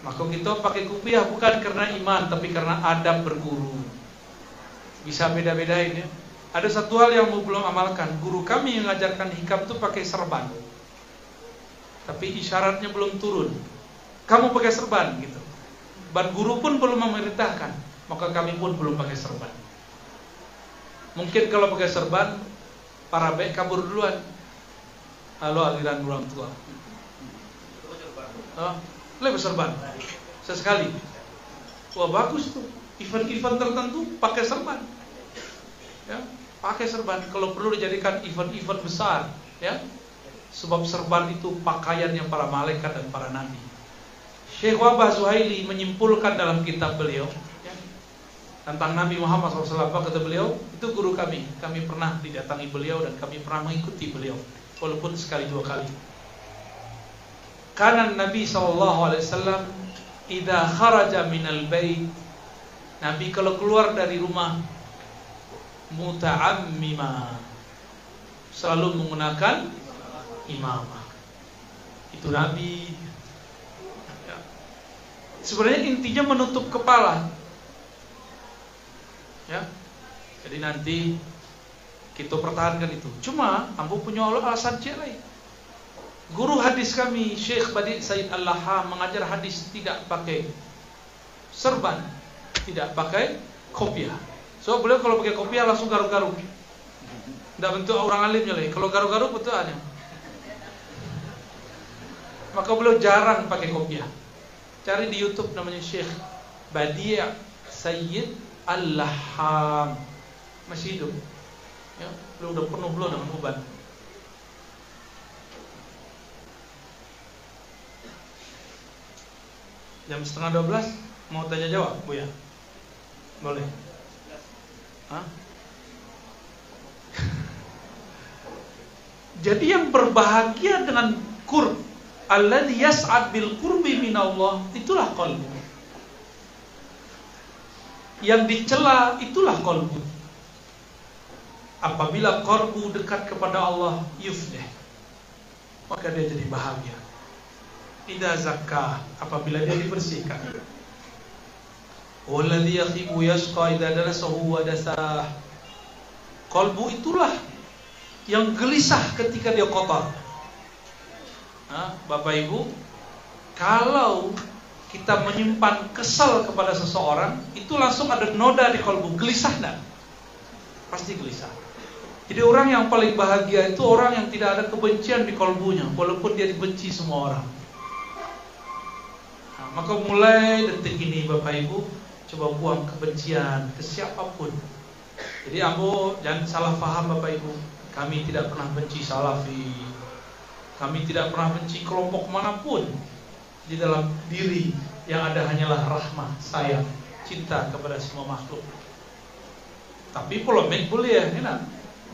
Maka kita pakai kopiah bukan karena iman, tapi karena adab berguru. Bisa beda-bedain ya. Ada satu hal yang belum amalkan. Guru kami yang ngajarkan hikam itu pakai serban, tapi isyaratnya belum turun. Kamu pakai serban gitu. Dan guru pun belum memerintahkan, maka kami pun belum pakai serban. Mungkin kalau pakai serban, para baik kabur duluan. Halo aliran orang tua. Lebih serban sesekali. Wah bagus tuh. Event-event tertentu pakai serban. Ya, pakai serban. Kalau perlu dijadikan event-event besar, ya. Sebab serban itu pakaiannya para malaikat dan para nabi. Syekh Wahbah Zuhaili menyimpulkan dalam kitab beliau ya, tentang Nabi Muhammad SAW. Kata beliau, itu guru kami. Kami pernah didatangi beliau dan kami pernah mengikuti beliau, walaupun sekali dua kali. Karena Nabi SAW idza kharaja minal bait, Nabi kalau keluar dari rumah muta'ammima, selalu menggunakan imamah. Itu Nabi. Ya. Sebenarnya intinya menutup kepala. Ya. Jadi nanti kita pertahankan itu. Cuma ambo punya alasan cek lain. Guru hadis kami Syekh Badi Said Al-Laham mengajar hadis tidak pakai serban, tidak pakai kopiah. So beliau kalau pakai kopiah langsung garuk-garuk. Tidak bentuk orang alimnya lagi. Kalau garuk-garuk betul aja. Maka beliau jarang pakai kopiah. Cari di YouTube namanya Syekh Badi Said Al-Laham. Masih hidup. Ya, beliau udah penuh belum dengan uban. Jam 11:30 mau tanya jawab, Bu ya? Boleh? Hah? Jadi yang berbahagia dengan qurb, alladzi yas'ad bil qurbi minallah, itulah qalbu. Yang dicela itulah qalbu. Apabila qalbu dekat kepada Allah, yuflih, maka dia jadi bahagia. Idza zakka, apabila dia dibersihkan. Walladzi yakhibu yashqa idza darasahu wa dasah. Qalbu itulah yang gelisah ketika dia kotor. Nah, Bapak Ibu, kalau kita menyimpan kesal kepada seseorang, itu langsung ada noda di qalbu, gelisah enggak? Pasti gelisah. Jadi orang yang paling bahagia itu orang yang tidak ada kebencian di qalbunya, walaupun dia dibenci semua orang. Maka mulai detik ini Bapak Ibu, coba buang kebencian ke siapapun. Jadi ambo jangan salah paham Bapak Ibu. Kami tidak pernah benci Salafi. Kami tidak pernah benci kelompok manapun. Di dalam diri yang ada hanyalah rahmah, sayang, cinta kepada semua makhluk. Tapi polemik boleh ya, enak.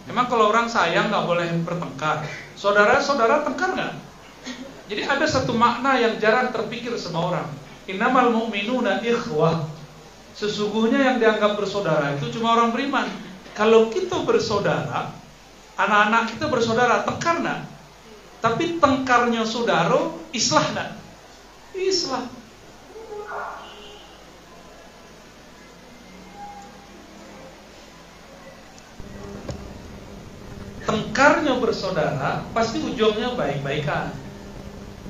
Memang kalau orang sayang nggak boleh bertengkar. Saudara-saudara tengkar nggak? Jadi ada satu makna yang jarang terpikir sama orang. Innamal mu'minuna ikhwah. Sesungguhnya yang dianggap bersaudara itu cuma orang beriman. Kalau kita bersaudara, anak-anak kita bersaudara, tengkar enggak? Tapi tengkarnya saudara, islah enggak? Islah. Tengkarnya bersaudara, pasti ujungnya baik-baikan.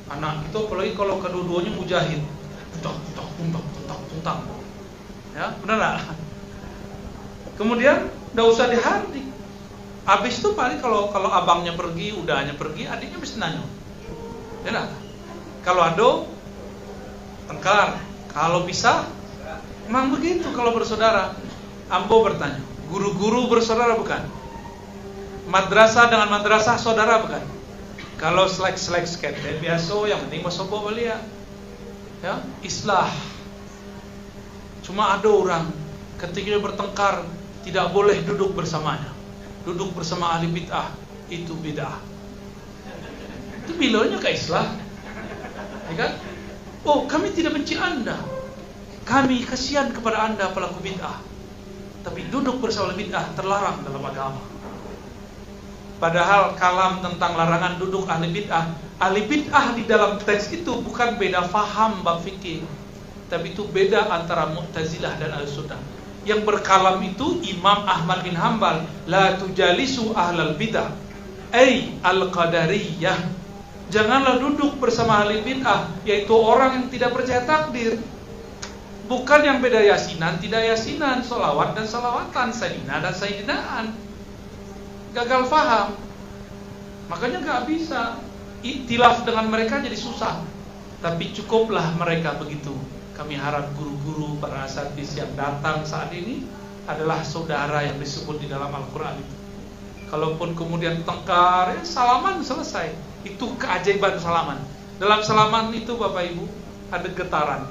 Anak itu apalagi kalau kedua-duanya mujahid, tuntang. Ya, benar enggak? Kemudian enggak usah dihardik. Habis itu paling kalau abangnya pergi, udahnya pergi, adiknya mesti nanya. Ya enggak? Kalau ado tengkar, kalau bisa memang begitu kalau bersaudara. Ambo bertanya, guru-guru bersaudara bukan? Madrasah dengan madrasah saudara bukan? Kalau selek-selek skete biasa, yang penting masobo belia. Ya, islah. Cuma ada orang ketika dia bertengkar tidak boleh duduk bersamanya. Duduk bersama ahli bid'ah itu bid'ah. Itu bilangnya ke islah. Ya kan? Oh, kami tidak benci Anda. Kami kasihan kepada Anda pelaku bid'ah. Tapi duduk bersama ahli bid'ah terlarang dalam agama. Padahal kalam tentang larangan duduk ahli bid'ah di dalam teks itu bukan beda faham bab fikih, tapi itu beda antara Mu'tazilah dan Ahlussunnah. Yang berkalam itu Imam Ahmad bin Hanbal, la tujalisu ahlal bid'ah, ay al-qadariyah. Janganlah duduk bersama ahli bid'ah, yaitu orang yang tidak percaya takdir. Bukan yang beda yasinan, tidak yasinan, salawat dan salawatan, sayyidina dan sayyidinaan. Gagal faham. Makanya gak bisa iktilaf dengan mereka, jadi susah. Tapi cukuplah mereka begitu. Kami harap guru-guru para asatidz yang datang saat ini adalah saudara yang disebut di dalam Al-Quran itu. Kalaupun kemudian tengkar, ya salaman selesai. Itu keajaiban salaman. Dalam salaman itu Bapak Ibu ada getaran.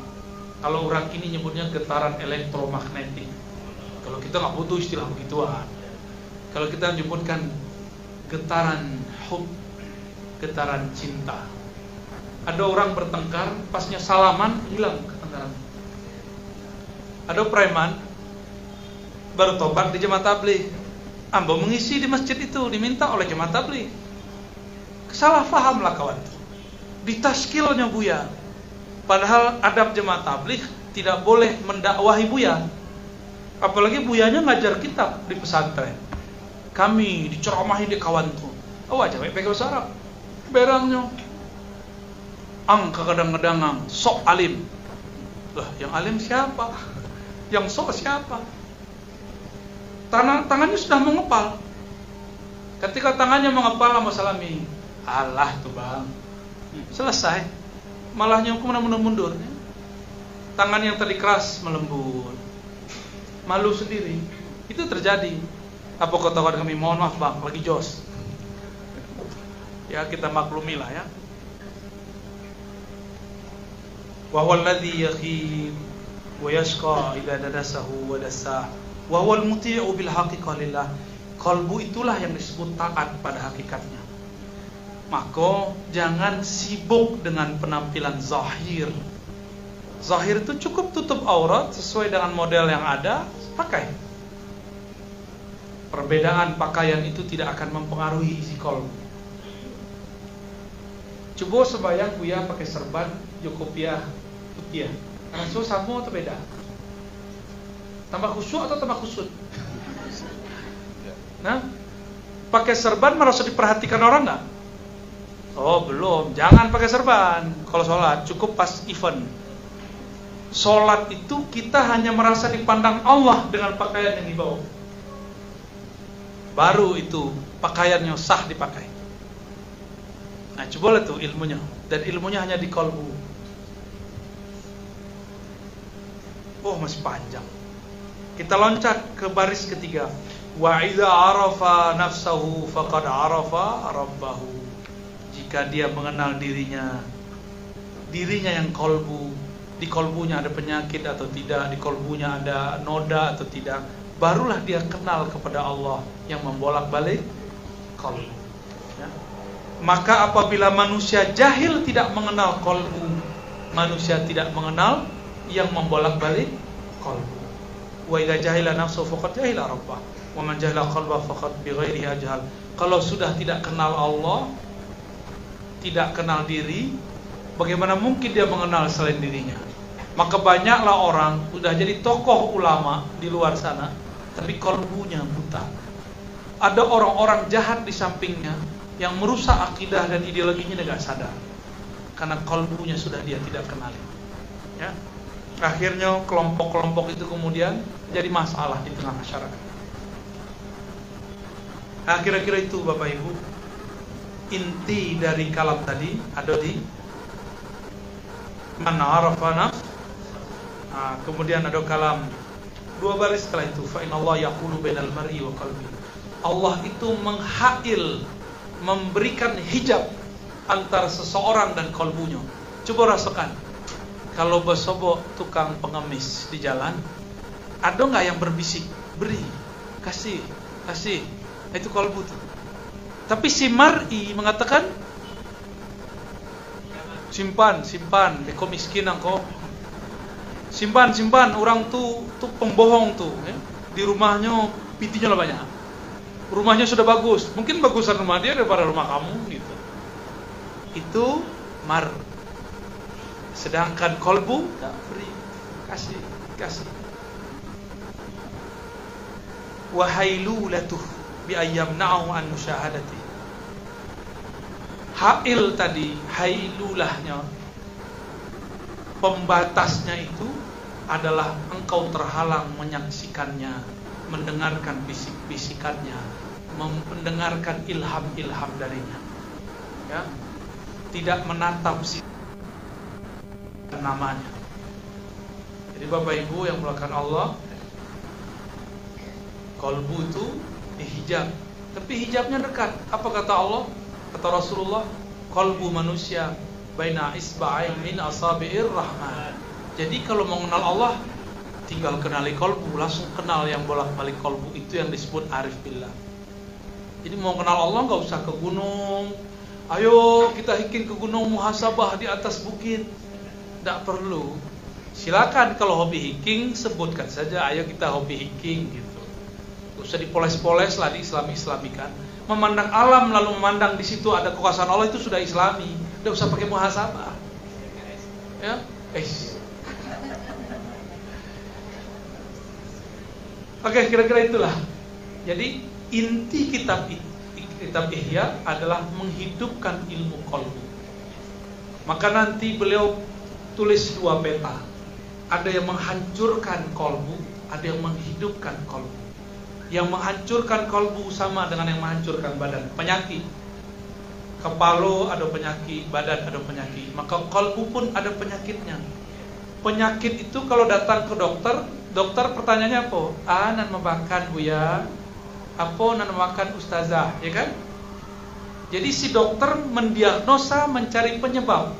Kalau orang kini nyebutnya getaran elektromagnetik. Kalau kita gak butuh istilah begituan. Kalau kita menyebutkan getaran hub, getaran cinta. Ada orang bertengkar, pasnya salaman hilang ketengkaran. Ada preman baru tobat di jemaah tabligh, ambo mengisi di masjid itu, diminta oleh jemaah tabligh. Salah fahamlah kawan, ditaskilnya Buya. Padahal adab jemaah tabligh tidak boleh mendakwahi Buya. Apalagi Buyanya ngajar kitab di pesantren. Kami diceramahi di kawan tuh. Oh aja pakai bahasa Arab. Berangnya angka kadang-kadang sok alim. Lah, yang alim siapa? Yang sok siapa? Tangannya sudah mengepal. Ketika tangannya mengepal sama salami, alah tuh bang, selesai. Malahnya mundur. Tangan yang tadi keras melembut. Malu sendiri. Itu terjadi. Apa kata kami? Mohon maaf bang, lagi jos. Ya kita maklumilah ya. Wa huwa alladhi yakhib wa yashqa idza dadasahu wa dasah wa huwa al-muti'u bil haqiqah lillah. Kalbu itulah yang disebut taat pada hakikatnya. Maka jangan sibuk dengan penampilan zahir. Zahir itu cukup tutup aurat sesuai dengan model yang ada, pakai. Perbedaan pakaian itu tidak akan mempengaruhi isi kalbu. Coba sebayang Buya pakai serban Jokopiah putih. Rasul sama atau beda? Tambah khusyuk atau tambah khusut? Nah, pakai serban merasa diperhatikan orang nggak? Oh belum, jangan pakai serban. Kalau sholat cukup pas event. Sholat itu kita hanya merasa dipandang Allah dengan pakaian yang dibawa. Baru itu pakaiannya sah dipakai. Nah, coba lihat tuh ilmunya. Dan ilmunya hanya di kalbu. Oh, masih panjang. Kita loncat ke baris ketiga. Wa idza arafa nafsahu faqad arafa rabbahu. Jika dia mengenal dirinya yang kalbu, di kalbunya ada penyakit atau tidak, di kalbunya ada noda atau tidak, barulah dia kenal kepada Allah yang membolak-balik kalbu. Ya. Maka apabila manusia jahil tidak mengenal qalbu, manusia tidak mengenal yang membolak-balik qalbu. Wa idza jahila nafsu faqad jahila rabbah, wa man jahila qalbah faqad bighairihi ajhal. Kalau sudah tidak kenal Allah, tidak kenal diri, bagaimana mungkin dia mengenal selain dirinya? Maka banyaklah orang sudah jadi tokoh ulama di luar sana, tapi qalbunya buta. Ada orang-orang jahat di sampingnya yang merusak akidah dan ideologinya tidak sadar, karena kalbunya sudah dia tidak kenali. Ya. Akhirnya kelompok-kelompok itu kemudian jadi masalah di tengah masyarakat. Nah, kira-kira itu Bapak Ibu, inti dari kalam tadi ada di man arafa nafs. Nah, kemudian ada kalam dua baris setelah itu, fa innallaha yaqulu bainal mar'i wa qalbi. Allah itu menghail, memberikan hijab antara seseorang dan kalbunya. Coba rasakan, kalau besobok tukang pengemis di jalan, ada nggak yang berbisik, beri, kasih, itu kalbu tuh. Tapi si mar'i mengatakan, simpan, beko miskin engkau, simpan, orang tuh pembohong tuh, ya. Di rumahnya pitinya lah banyak. Rumahnya sudah bagus, mungkin bagusan rumah dia daripada rumah kamu gitu. Itu mar. Sedangkan kalbu tak beri, kasih. Wa hailulatuh bi ayyamna'u an musyahadati. Hail tadi, hailulahnya, pembatasnya itu adalah engkau terhalang menyaksikannya, mendengarkan bisik-bisikannya, mendengarkan ilham-ilham darinya, ya, tidak menatap si namanya. Jadi Bapak Ibu yang mulakan Allah, kalbu itu dihijab, tapi hijabnya dekat. Apa kata Allah? Kata Rasulullah, kalbu manusia baina isba'ain min asabi'ir rahman. Jadi kalau mau kenal Allah, tinggal kenali kalbu, langsung kenal yang bolak-balik kalbu. Itu yang disebut arif billah. Jadi mau kenal Allah nggak usah ke gunung, Ayo kita hiking ke gunung muhasabah di atas bukit. Tidak perlu. Silakan kalau hobi hiking sebutkan saja, ayo kita hobi hiking gitu. Gak usah dipoles-poles lah, di-Islami-Islamikan. Memandang alam lalu memandang di situ ada kekuasaan Allah itu sudah Islami. Tidak usah pakai muhasabah. Ya, Oke, kira-kira itulah. Jadi inti kitab Ihya adalah menghidupkan ilmu qalbu. Maka nanti beliau tulis 2 peta. Ada yang menghancurkan qalbu, ada yang menghidupkan qalbu. Yang menghancurkan qalbu sama dengan yang menghancurkan badan, penyakit. Kepala ada penyakit, badan ada penyakit, maka qalbu pun ada penyakitnya. Penyakit itu kalau datang ke dokter pertanyaannya apa? Nan makan buya, apa nan makan ustazah, ya kan? Jadi si dokter mendiagnosa, mencari penyebab.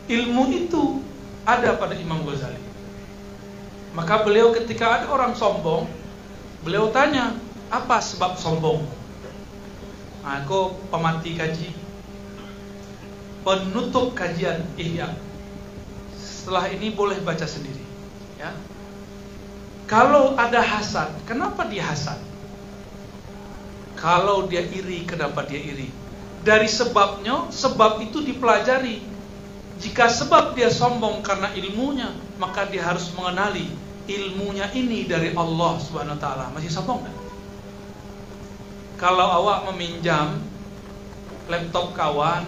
Ilmu itu ada pada Imam Ghazali. Maka beliau ketika ada orang sombong, beliau tanya, apa sebab sombong? Aku pemati kaji, penutup kajian Ihya. Setelah ini boleh baca sendiri, ya. Kalau ada hasad, kenapa dia hasad? Kalau dia iri, kenapa dia iri? Dari sebabnya, sebab itu dipelajari. Jika sebab dia sombong karena ilmunya, maka dia harus mengenali ilmunya ini dari Allah Subhanahu wa taala. Masih sombong kan? Kalau awak meminjam laptop kawan,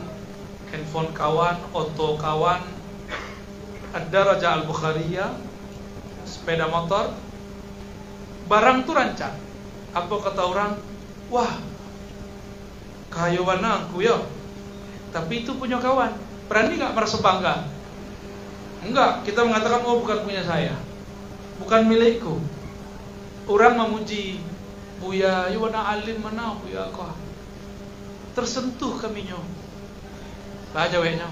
handphone kawan, auto kawan, Ad-Darajah Al-Bukhariyah, sepeda motor, barang tu rancak. Apa kata orang? Wah, kayawan aku ya. Tapi itu punya kawan. Berani gak merasa bangga? Enggak, kita mengatakan, oh bukan punya saya, bukan milikku. Orang memuji, Buya, you wana alim mana Buya kau. Tersentuh kaminya. Baca weknya.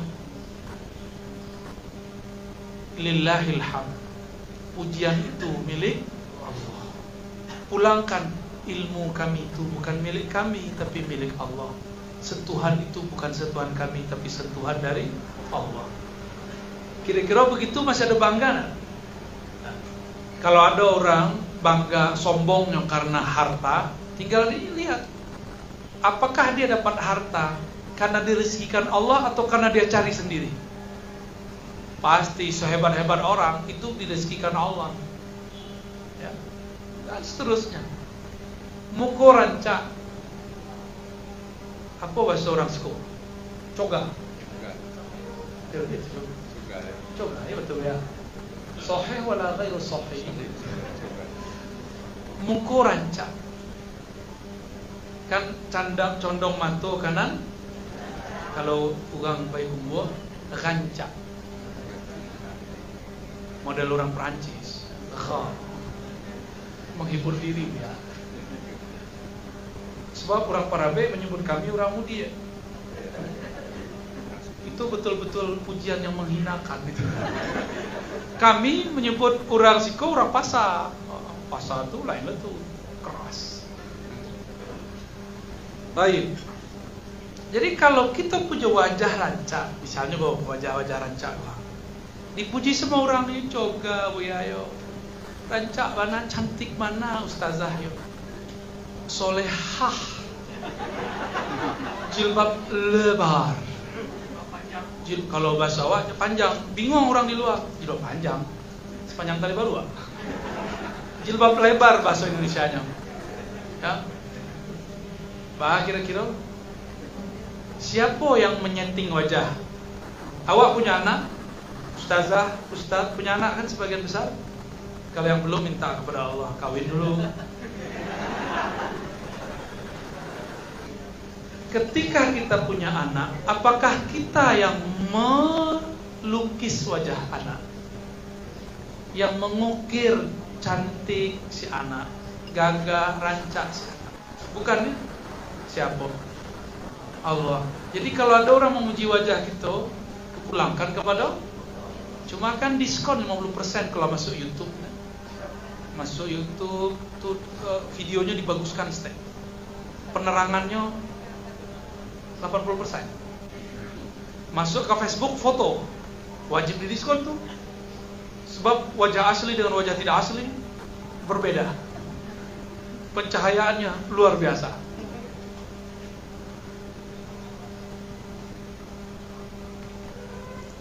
Lillahil hamd. Pujian itu milik Allah. Pulangkan ilmu kami itu bukan milik kami, tapi milik Allah. Sentuhan itu bukan sentuhan kami, tapi sentuhan dari Allah. Kira-kira begitu masih ada bangga gak? Kalau ada orang bangga sombongnya karena harta, tinggal dilihat apakah dia dapat harta karena direzekikan Allah atau karena dia cari sendiri. Pasti sehebat-hebat orang itu direzekikan Allah, ya. Dan seterusnya. Muko rancak. Apa bahasa orang Seko? Coga. Coga, ya betul ya. Sahih wala ghairu sahih. Muko rancak. Kan candang condong mantu kanan. Kalau ugang bayi umbo rancak. Model orang Perancis, menghibur diri ya. Sebab orang Parabe menyebut kami orang Mudi. Itu betul-betul pujian yang menghinakan gitu. Kami menyebut orang Siko orang Pasar. Pasar itu lain lah tuh, keras. Baik. Jadi kalau kita punya wajah rancak, misalnya bawa wajah-wajah rancak lah, dipuji semua orang ini, coga Buya yo, rancak mana, cantik mana ustazah yo, solehah, jilbab lebar, kalau bahasa awak panjang, bingung orang di luar, jilbab panjang, sepanjang tali baru, jilbab lebar bahasa Indonesianya, ya, bah kira-kira siapa yang menyeting wajah? Awak punya anak? Ustazah, ustaz punya anak kan sebagian besar. Kalau yang belum minta kepada Allah, kawin dulu. Ketika kita punya anak, apakah kita yang melukis wajah anak? Yang mengukir cantik si anak, gagah, rancak si anak? Bukan ya? Siapa? Allah. Jadi kalau ada orang memuji wajah kita, pulangkan kepada, cuma kan diskon 50% kalau masuk YouTube. Masuk YouTube tuh videonya dibaguskan, penerangannya 80%. Masuk ke Facebook foto, wajib di diskon tuh. Sebab wajah asli dengan wajah tidak asli berbeda. Pencahayaannya luar biasa.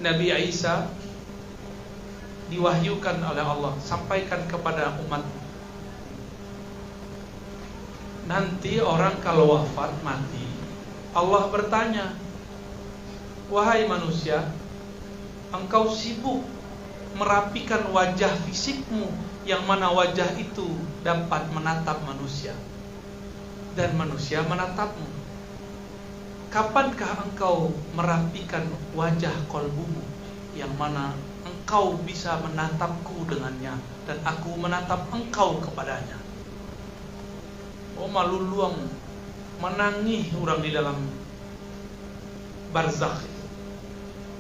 Nabi Isa diwahyukan oleh Allah, sampaikan kepada umat. Nanti orang kalau wafat mati, Allah bertanya, wahai manusia, engkau sibuk merapikan wajah fisikmu, yang mana wajah itu dapat menatap manusia, dan manusia menatapmu. Kapankah engkau merapikan wajah kolbumu, yang mana engkau bisa menatapku dengannya, dan aku menatap engkau kepadanya. Oh malu luang, menangis orang di dalam barzakh.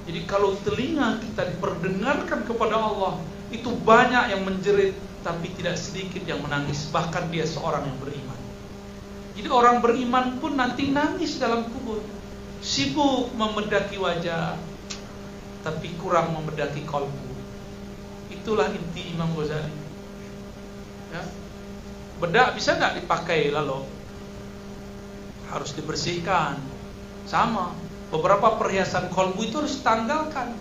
Jadi kalau telinga kita diperdengarkan kepada Allah, itu banyak yang menjerit, tapi tidak sedikit yang menangis. Bahkan dia seorang yang beriman. Jadi orang beriman pun nanti nangis dalam kubur. Sibuk memedaki wajah, tapi kurang memedaki kolbu. Itulah inti Imam Ghazali. Ya. Bedak bisa nggak dipakai lalu? Harus dibersihkan. Sama. Beberapa perhiasan kolbu itu harus ditanggalkan.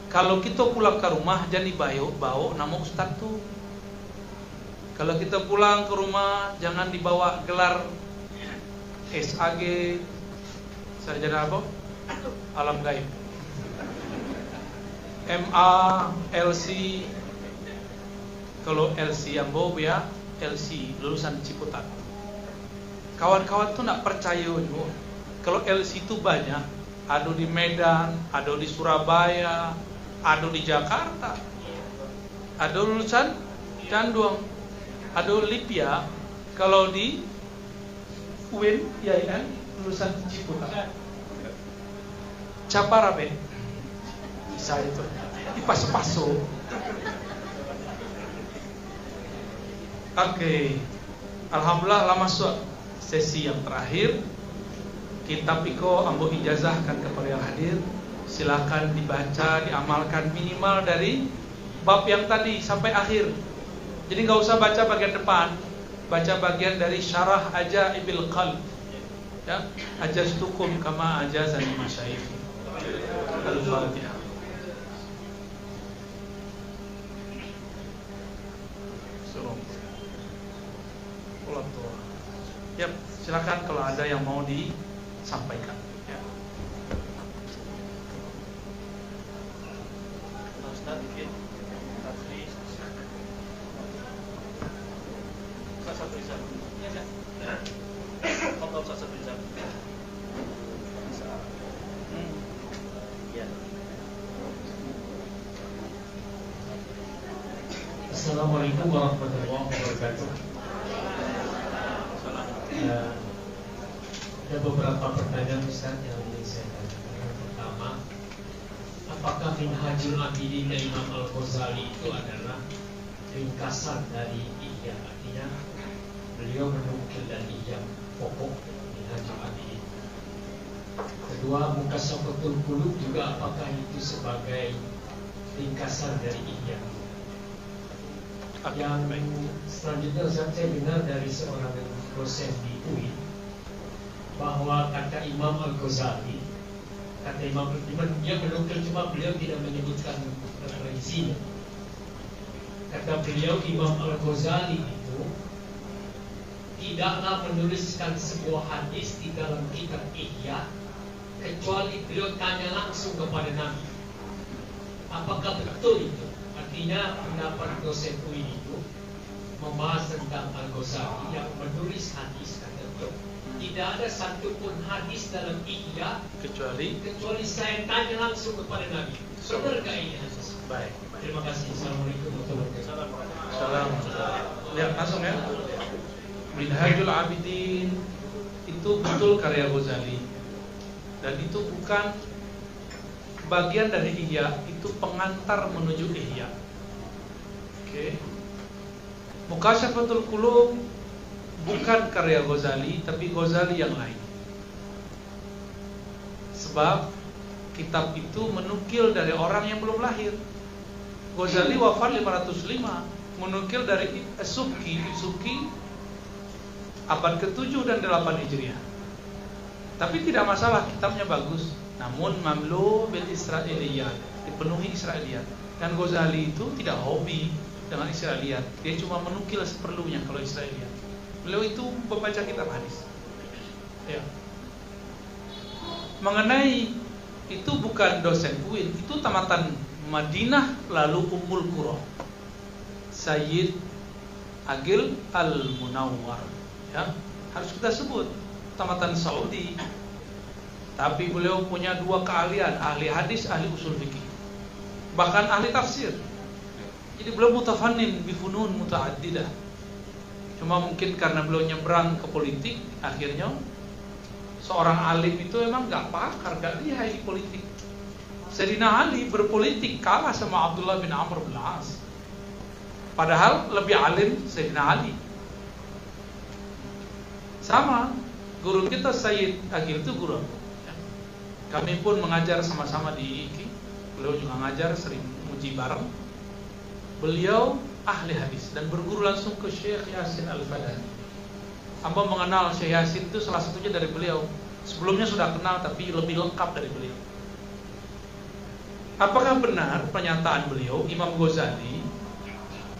Kalau kita pulang ke rumah, jangan bawa nama ustaz tuh. Kalau kita pulang ke rumah, jangan dibawa gelar SAG, sarjana apa? Alam gaib. MA, LC. Kalau LC yang bawa ya, LC lulusan Ciputat. Kawan-kawan tuh nggak percaya juga. Kalau LC itu banyak, ada di Medan, ada di Surabaya, ada di Jakarta, ada lulusan Canduang, ada Lipia. Kalau di UIN, IAIN, lulusan Ciputat. Caparabe, bisa itu, dipaso-paso. Oke, alhamdulillah lah masuk sesi yang terakhir. Kitab Iko ambo ijazahkan kepada yang hadir. Silakan dibaca, diamalkan minimal dari bab yang tadi sampai akhir. Jadi nggak usah baca bagian depan, baca bagian dari syarah Ajaibil Qalb. Ya, ajaztukum kama ajazani masyayikh. Al-Fatihah. Ya, silakan kalau ada yang mau disampaikan. Ya. Ustaz, bikin satu bisa. Ya, kalau satu bisa. Ya. Assalamualaikum warahmatullahi wabarakatuh. Ada beberapa pertanyaan Ustaz yang ingin saya tanyakan. Yang pertama, apakah Minhajul Abidin dari Imam Al-Ghazali itu adalah ringkasan dari Ihya? Artinya beliau menukil dari Ihya pokok Minhajul Abidin. Kedua, Muqassafatul Qulub juga apakah itu sebagai ringkasan dari Ihya? Yang selanjutnya Ustaz, saya dengar dari seorang dosen di UIN bahwa kata Imam Al-Ghazali, kata Imam dia menukil, cuma beliau tidak menyebutkan referensinya. Kata beliau, Imam Al-Ghazali itu tidaklah menuliskan sebuah hadis di dalam kitab Ihya kecuali beliau tanya langsung kepada Nabi. Apakah betul itu? Artinya pendapat dosen UIN itu membahas tentang Al-Ghazali yang menulis hadis, kata beliau, tidak ada satupun hadis dalam Ihya kecuali saya tanya langsung kepada Nabi. Benarkah ini hadis? Baik. Terima kasih. Assalamualaikum warahmatullahi wabarakatuh. Salam. Lihat langsung ya. Minhajul Abidin itu betul karya Ghazali, dan itu bukan bagian dari Ihya, itu pengantar menuju Ihya. Oke. Muqassafatul Qulub bukan karya Ghazali, tapi Ghazali yang lain. Sebab kitab itu menukil dari orang yang belum lahir. Ghazali wafat 505, menukil dari Subki abad ke-7 dan 8 Hijriah. Tapi tidak masalah, kitabnya bagus. Namun mamlu bil Israiliyat, dipenuhi Israiliyat. Dan Ghazali itu tidak hobi dengan Israiliyat. Dia cuma menukil seperlunya kalau Israiliyat. Beliau itu membaca kitab hadis. Ya. Mengenai itu bukan dosen UIN, itu tamatan Madinah lalu Ummul Qura. Sayyid Agil Al-Munawwar. Ya, harus kita sebut tamatan Saudi. Tapi beliau punya dua keahlian, ahli hadis, ahli usul fikih. Bahkan ahli tafsir. Jadi beliau mutafannin bi funun mutaaddidah. Cuma mungkin karena beliau nyebrang ke politik, akhirnya seorang alim itu emang gak pakar, gak lihai di politik. Sayyidina Ali berpolitik kalah sama Abdullah bin Amr bin As. Padahal lebih alim Sayyidina Ali. Sama, guru kita Sayyid Agil itu guru. Kami pun mengajar sama-sama di IKI. Beliau juga ngajar, sering muji bareng. Beliau ahli hadis dan berguru langsung ke Syekh Yasin Al-Fadani. Hamba mengenal Syekh Yasin itu salah satunya dari beliau. Sebelumnya sudah kenal tapi lebih lengkap dari beliau. Apakah benar pernyataan beliau, Imam Ghazali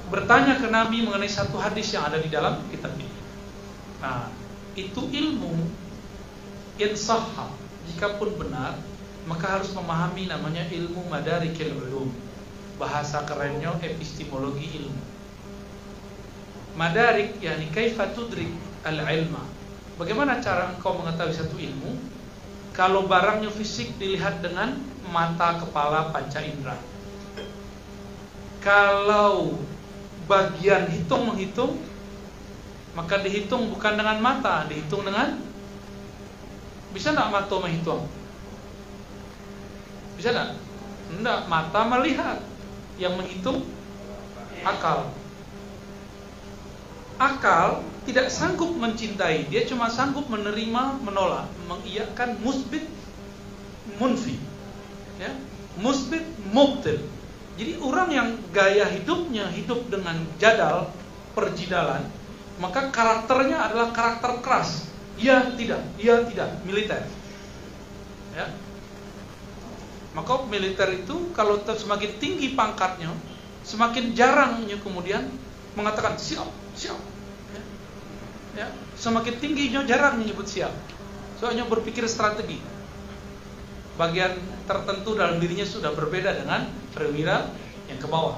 bertanya ke Nabi mengenai satu hadis yang ada di dalam kitab ini? Nah, itu ilmu insahha. Jikapun benar, maka harus memahami namanya ilmu madarikil ulum. Bahasa kerennya epistemologi ilmu. Madarik yakni kaifa tudrik al-ilma. Bagaimana cara engkau mengetahui satu ilmu? Kalau barangnya fisik dilihat dengan mata, kepala, panca indera. Kalau bagian hitung menghitung, maka dihitung bukan dengan mata, dihitung dengan. Bisa enggak mata menghitung? Bisa enggak? Enggak, mata melihat. Yang menghitung akal. Akal tidak sanggup mencintai, dia cuma sanggup menerima, menolak, mengiyakan, musbit, munfi. Ya, musbit, mubtil. Jadi orang yang gaya hidupnya hidup dengan jadal, perjidalan, maka karakternya adalah karakter keras. Iya tidak, militer. Ya. Maka militer itu kalau semakin tinggi pangkatnya, semakin jarangnya kemudian mengatakan siap. Ya. Semakin tingginya jarang menyebut siap. Soalnya berpikir strategi. Bagian tertentu dalam dirinya sudah berbeda dengan perwira yang ke bawah.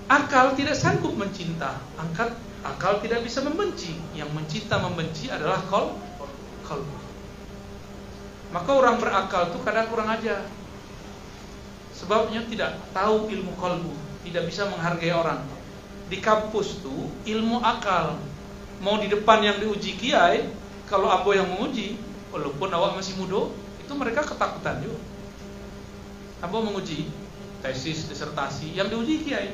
Akal tidak sanggup mencinta, akal tidak bisa membenci. Yang mencinta membenci adalah qalbu. Maka orang berakal itu kadang kurang ajar. Sebabnya tidak tahu ilmu qalbu, tidak bisa menghargai orang. Di kampus tuh ilmu akal. Mau di depan yang diuji kiai, kalau abo yang menguji, walaupun awak masih muda, itu mereka ketakutan juga. Abo menguji tesis, disertasi, yang diuji kiai.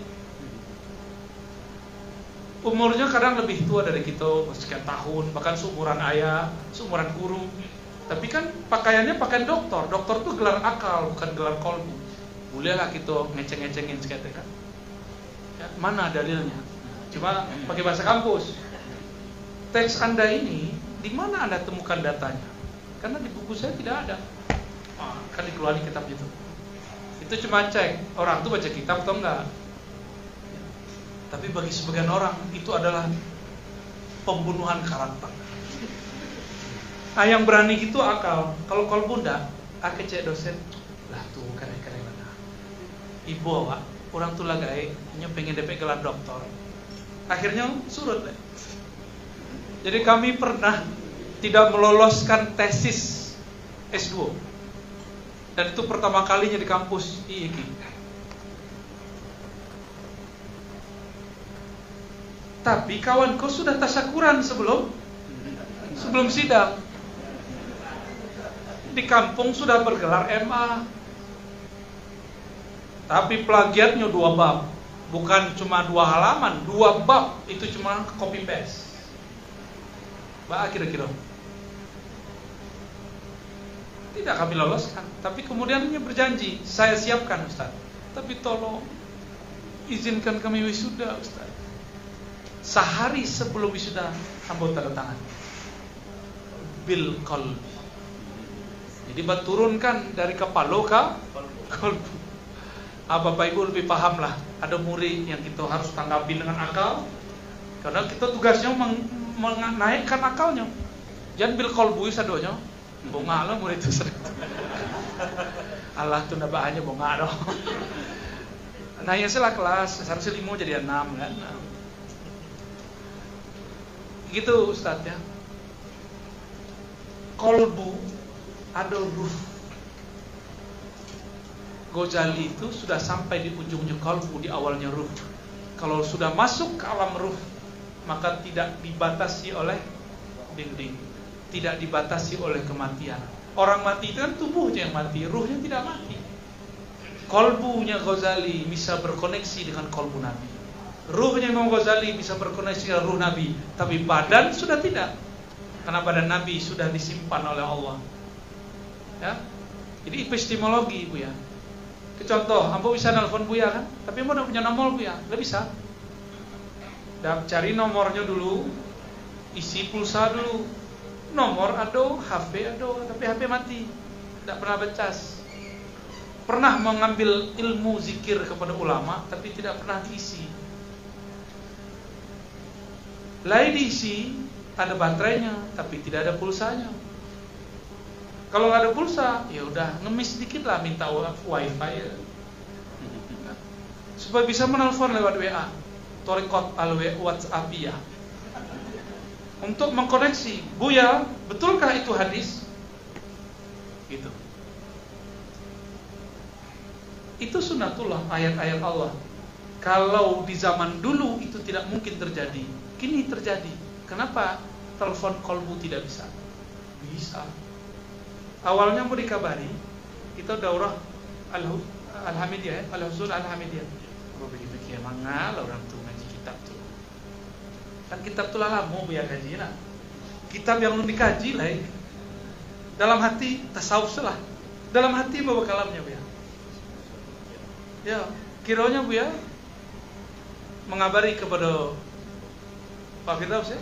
Umurnya kadang lebih tua dari kita, sekian tahun, bahkan seumuran ayah, seumuran guru. Tapi kan pakaiannya pakaian dokter. Dokter tuh gelar akal, bukan gelar qalbu. Bolehlah kita ngeceng-ngecengin sekali kan. Ya, mana dalilnya? Cuma pakai bahasa kampus. Teks Anda ini, di mana Anda temukan datanya? Karena di buku saya tidak ada. Kan dikeluarin kitab itu. Itu cuma cek orang tuh baca kitab atau enggak. Tapi bagi sebagian orang itu adalah pembunuhan karakter. Yang berani gitu akal. Kalau bunda, cek dosen, lah tuh keren-keren mana. Ibu awak, orang tuh lagi pengen DP gelar doktor. Akhirnya surut deh. Jadi kami pernah tidak meloloskan tesis S2. Dan itu pertama kalinya di kampus IIKI. Tapi kawanku sudah tasyakuran sebelum sidang. Di kampung sudah bergelar MA. Tapi plagiatnya 2 bab. Bukan cuma 2 halaman, 2 bab. Itu cuma copy paste. Kira-kira. Tidak kami loloskan. Tapi kemudian dia berjanji, saya siapkan Ustaz. Tapi tolong izinkan kami wisuda Ustaz. Sehari sebelum wisuda, hamba tanda tangan. Bil qalbi. Jadi turunkan dari kepala ke kalbu. Bapak Ibu lebih paham lah. Ada murid yang kita harus tanggapi dengan akal. Karena kita tugasnya menaikkan akalnya. Jangan bil qalbu sadonya. Bonga lah murid itu sering. Allah tuh nabahannya bonga dong. Nah ya salah kelas, seharusnya 5 jadi 6 kan. Gitu Ustaz ya. Qalbu ada ruh. Ghazali itu sudah sampai di ujungnya qalbu, di awalnya ruh. Kalau sudah masuk ke alam ruh, maka tidak dibatasi oleh dinding, tidak dibatasi oleh kematian. Orang mati itu kan tubuhnya yang mati, ruhnya tidak mati. Qalbunya Ghazali bisa berkoneksi dengan qalbu Nabi. Ruhnya Imam Ghazali bisa berkoneksi dengan ruh Nabi, tapi badan sudah tidak. Karena badan Nabi sudah disimpan oleh Allah. Ya. Jadi epistemologi Bu ya. Contoh, ambo bisa nelfon Buya kan? Tapi ambo udah punya nomor Buya, nggak bisa. Dan cari nomornya dulu, isi pulsa dulu. Nomor ada, HP ada, tapi HP mati, tidak pernah becas. Pernah mengambil ilmu zikir kepada ulama, tapi tidak pernah diisi. Lain diisi, ada baterainya, tapi tidak ada pulsanya. Kalau nggak ada pulsa, ya udah ngemis sedikit lah, minta wifi ya. Supaya bisa menelpon lewat WA, Torikot alwe WhatsApp ya. Untuk mengkoneksi, Buya, betulkah itu hadis? Gitu. Itu sunnatullah, ayat-ayat Allah. Kalau di zaman dulu itu tidak mungkin terjadi, kini terjadi. Kenapa? Telepon kolbu tidak bisa. Bisa. Awalnya mau dikabari, kita daurah Al-Hamidiyah, Al-Husul Al-Hamidiyah. Gue pikir-pikir, mangal orang tuh ngaji kitab tuh. Kan kitab tuh lah mau biar kaji lah. Kitab yang belum dikaji lah. Dalam hati tasawuf lah. Dalam hati bawa kalamnya Bu ya. Ya, kiranya Bu ya mengabari kepada Pak Firdaus ya.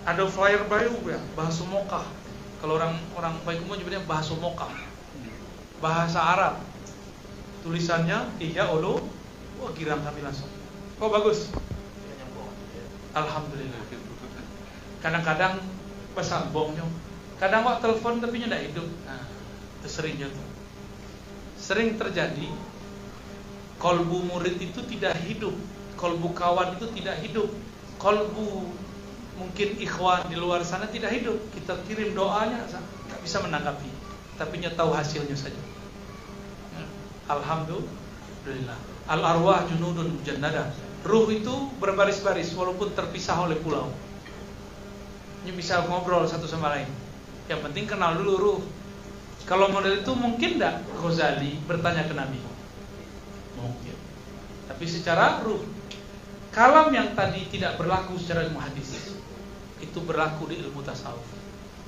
Ada flyer baru Bu ya, bahasa Mokah. Kalau orang baik umum nyebutnya bahasa Mokah, bahasa Arab. Tulisannya Ihya Ulu. Wah girang kami langsung. Oh bagus. Alhamdulillah. Kadang-kadang pesambongnya, kadang wak telepon tapi tidak hidup. Nah, itu seringnya tuh. Sering terjadi. Kolbu murid itu tidak hidup, kolbu kawan itu tidak hidup, kolbu mungkin ikhwan di luar sana tidak hidup. Kita kirim doanya, tak bisa menanggapi, tapi tahu hasilnya saja. Alhamdulillah. Al-arwah junudun mujannada. Ruh itu berbaris-baris walaupun terpisah oleh pulau. Ini bisa ngobrol satu sama lain. Yang penting kenal dulu ruh. Kalau model itu mungkin tidak Ghazali bertanya ke Nabi? Mungkin. Tapi secara ruh. Kalam yang tadi tidak berlaku secara ilmu hadis, itu berlaku di ilmu tasawuf.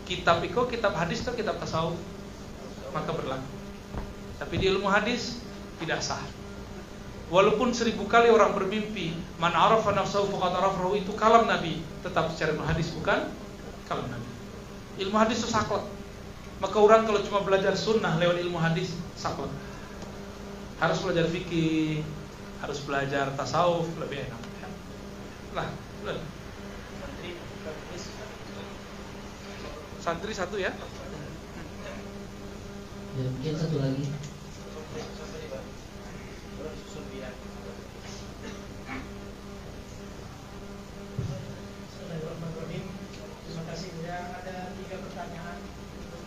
Kitab iko, kitab hadis atau kitab tasawuf, maka berlaku. Tapi di ilmu hadis tidak sah. Walaupun 1000 kali orang bermimpi, man arafa nafsahu faqad arafahu, itu kalam Nabi, tetap secara ilmu hadis bukan kalam Nabi. Ilmu hadis itu saklek. Maka orang kalau cuma belajar sunnah lewat ilmu hadis, saklek. Harus belajar fikih, harus belajar tasawuf, lebih enak. Lah, santri satu ya. Mungkin satu lagi. Terima kasih. Ada 3 pertanyaan untuk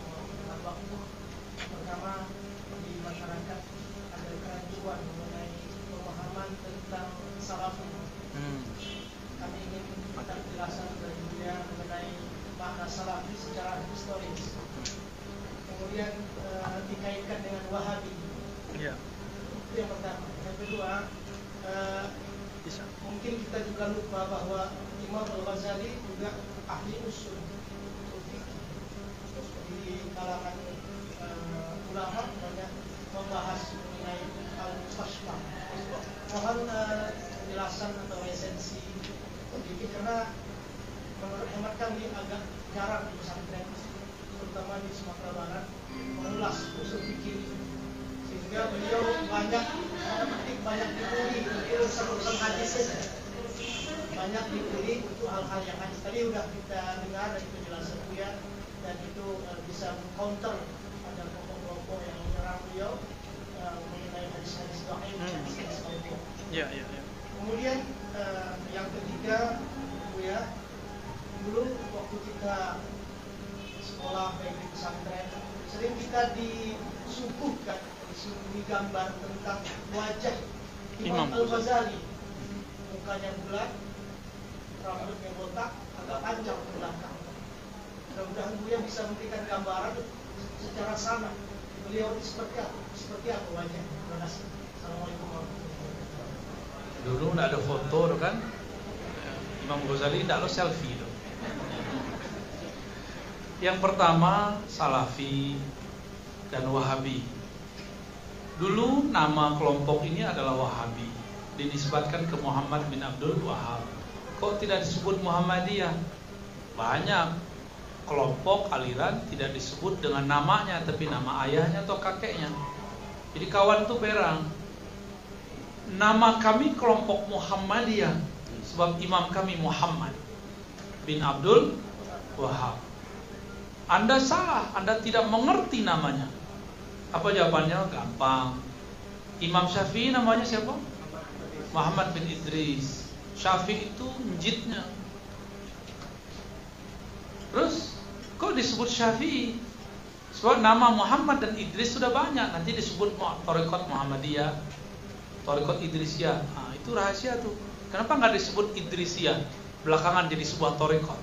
waktu. Pertama, di masyarakat ada kerancuan mengenai pemahaman tentang salafun. Kami ingin minta penjelasan dari beliau mengenai makna salafi secara historis. Kemudian dikaitkan dengan Wahabi. Ya. Itu yang pertama. Yang kedua, mungkin kita juga lupa bahwa Imam Al-Ghazali juga ahli usul. Jadi kalangan ulama banyak membahas mengenai al-mustasfa. Mohon penjelasan atau esensi sedikit, karena menurut hemat kami agak jarang di pesantren, terutama di Sumatera Barat, mengulas usul fikih, sehingga beliau banyak dibuli urusan hadis, banyak dibuli untuk hal-hal yang hadis. Tadi udah kita dengar dari penjelasan Buya, dan itu bisa counter pada kelompok-kelompok yang menyerang beliau mengenai hadis-hadis dhaif, hadis-hadis dhaif. Ya. Kemudian yang ketiga, Buya, dulu waktu kita sekolah baik di pesantren, sering kita disuguhkan, disuguhi gambar tentang wajah Imam Al-Ghazali. Mukanya bulat, rambutnya botak, agak panjang ke belakang. Mudah-mudahan Buya bisa memberikan gambaran secara sama beliau seperti apa wajah. Terima kasih. Assalamualaikum warahmatullahi wabarakatuh. Dulu nggak ada foto kan? Imam Ghazali nggak ada selfie tuh. Yang pertama Salafi dan Wahabi. Dulu nama kelompok ini adalah Wahabi, dinisbatkan ke Muhammad bin Abdul Wahab. Kok tidak disebut Muhammadiyah? Banyak kelompok aliran tidak disebut dengan namanya, tapi nama ayahnya atau kakeknya. Jadi kawan tuh berang. Nama kami kelompok Muhammadiyah sebab imam kami Muhammad bin Abdul Wahab. Anda salah, Anda tidak mengerti namanya. Apa jawabannya? Gampang. Imam Syafi'i namanya siapa? Muhammad bin Idris. Syafi'i itu njitnya. Terus kok disebut Syafi'i? Sebab nama Muhammad dan Idris sudah banyak. Nanti disebut Thariqat Muhammadiyah, Thariqat Idrisiyah. Nah, itu rahasia tuh. Kenapa nggak disebut Idrisiyah? Belakangan jadi sebuah thariqat.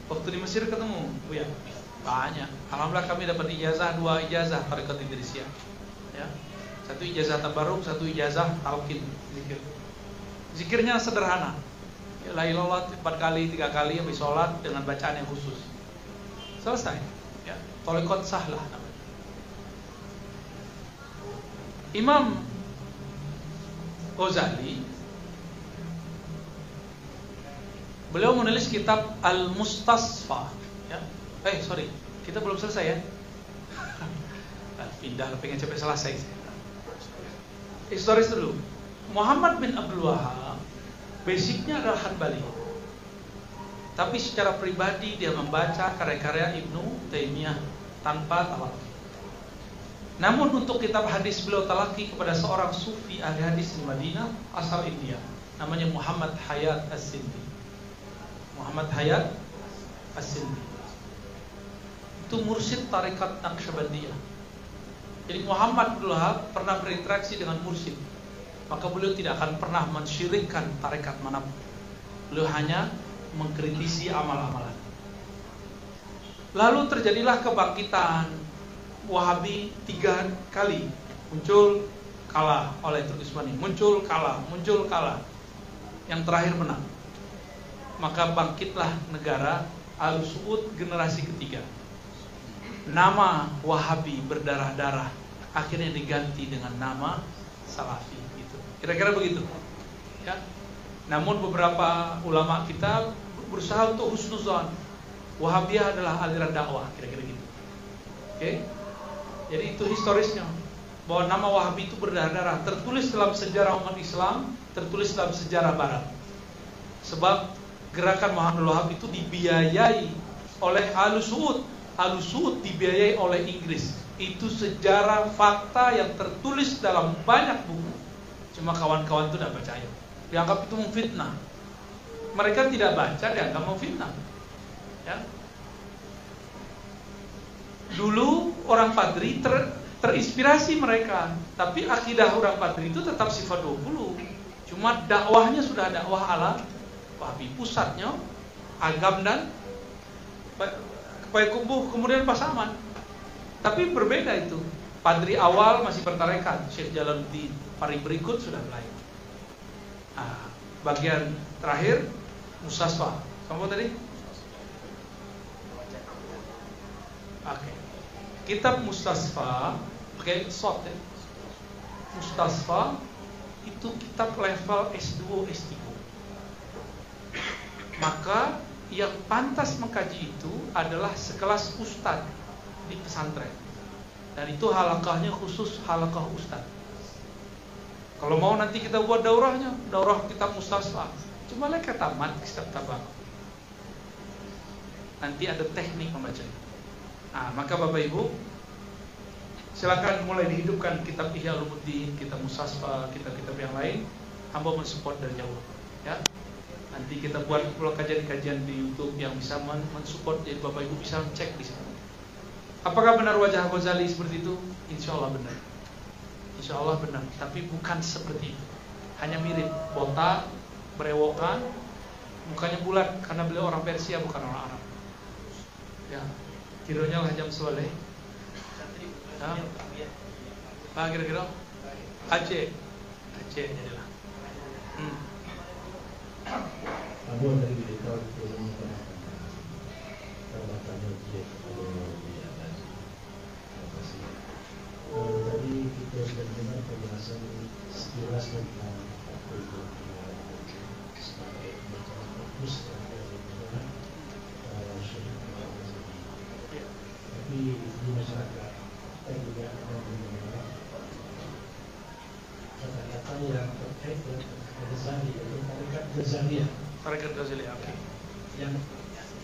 Waktu di Mesir ketemu, ya banyak. Alhamdulillah kami dapat ijazah, 2 ijazah thariqat Idrisiyah. Ya, 1 ijazah tabarruk, 1 ijazah talqin zikir. Zikirnya sederhana. La ilaha illallah 4 kali, 3 kali habis sholat dengan bacaan yang khusus. Selesai. Ya, thariqat sahlah namanya. Imam Ghazali beliau menulis kitab Al-Mustasfa, ya. Kita belum selesai ya. Pindah, pengen cepet selesai. Historis dulu. Muhammad bin Abdul Wahab basicnya adalah Hanbali, tapi secara pribadi dia membaca karya-karya Ibnu Taimiyah tanpa talaki. Namun untuk kitab hadis beliau talaki kepada seorang sufi ahli hadis di Madinah asal India, namanya Muhammad Hayat As-Sindi. Muhammad Hayat As-Sindi itu mursyid tarekat Naqsyabandiyah. Jadi Muhammad Abdul Wahab pernah berinteraksi dengan mursyid, maka beliau tidak akan pernah mensyirikkan tarekat manapun. Beliau hanya mengkritisi amal-amalan. Lalu terjadilah kebangkitan Wahabi 3 kali, muncul kalah oleh Turki Utsmani, muncul kalah, yang terakhir menang. Maka bangkitlah negara Al-Suud generasi ketiga. Nama Wahabi berdarah-darah akhirnya diganti dengan nama Salafi, gitu. Kira-kira begitu. Ya. Namun beberapa ulama kita berusaha untuk husnuzan. Wahabiyah adalah aliran dakwah, kira-kira gitu. Oke? Jadi itu historisnya, bahwa nama Wahabi itu berdarah-darah, tertulis dalam sejarah umat Islam, tertulis dalam sejarah Barat. Sebab gerakan Muhammad Wahab itu dibiayai oleh Al-Suud. Al-Suud dibiayai oleh Inggris. Itu sejarah fakta yang tertulis dalam banyak buku. Cuma kawan-kawan itu tidak percaya, dianggap itu memfitnah. Mereka tidak baca, dianggap memfitnah. Ya. Dulu orang Padri terinspirasi mereka, tapi akidah orang Padri itu tetap sifat 20. Cuma dakwahnya sudah dakwah ala Wahabi, pusatnya Agam dan Payakumbuh, kemudian Pasaman. Tapi berbeda itu. Padri awal masih bertarekat, Syekh Jalaluddin. Padri berikut sudah mulai. Nah, bagian terakhir Mustasfa. Kamu tadi? Oke. Kitab Mustasfa, pakai short ya. Mustasfa itu kitab level S2, S3. Maka yang pantas mengkaji itu adalah sekelas ustadz di pesantren. Dan itu halakahnya khusus halakah ustadz. Kalau mau nanti kita buat daurahnya, daurah kitab Mustasfa. Cuma mereka tamat kitab tabak. Nanti ada teknik membacanya. Nah, maka Bapak Ibu, silakan mulai dihidupkan kitab Ihya Ulumuddin, kitab Mustasfa, kitab-kitab yang lain. Hamba mensupport dari jauh, ya. Nanti kita buat pula kajian-kajian di YouTube yang bisa mensupport, jadi Bapak Ibu bisa cek di sana. Apakah benar wajah Ghazali seperti itu? Insya Allah benar. Insya Allah benar, tapi bukan seperti itu. Hanya mirip, botak, berewokan, mukanya bulat karena beliau orang Persia bukan orang Arab. Ya, kironya lah jam soleh. Apa kira-kira? Aceh jadilah. Aku dari kita belum pernah perbuatan objek tadi kita sudah dengar penjelasan sekilas tentang apa itu sebagai macam fokus terhadap tapi di masyarakat kita juga ada mendengar kata-kata yang terkait dengan Ghazali, tarekat Ghazaliyah. Tarekat Ghazaliyah, oke.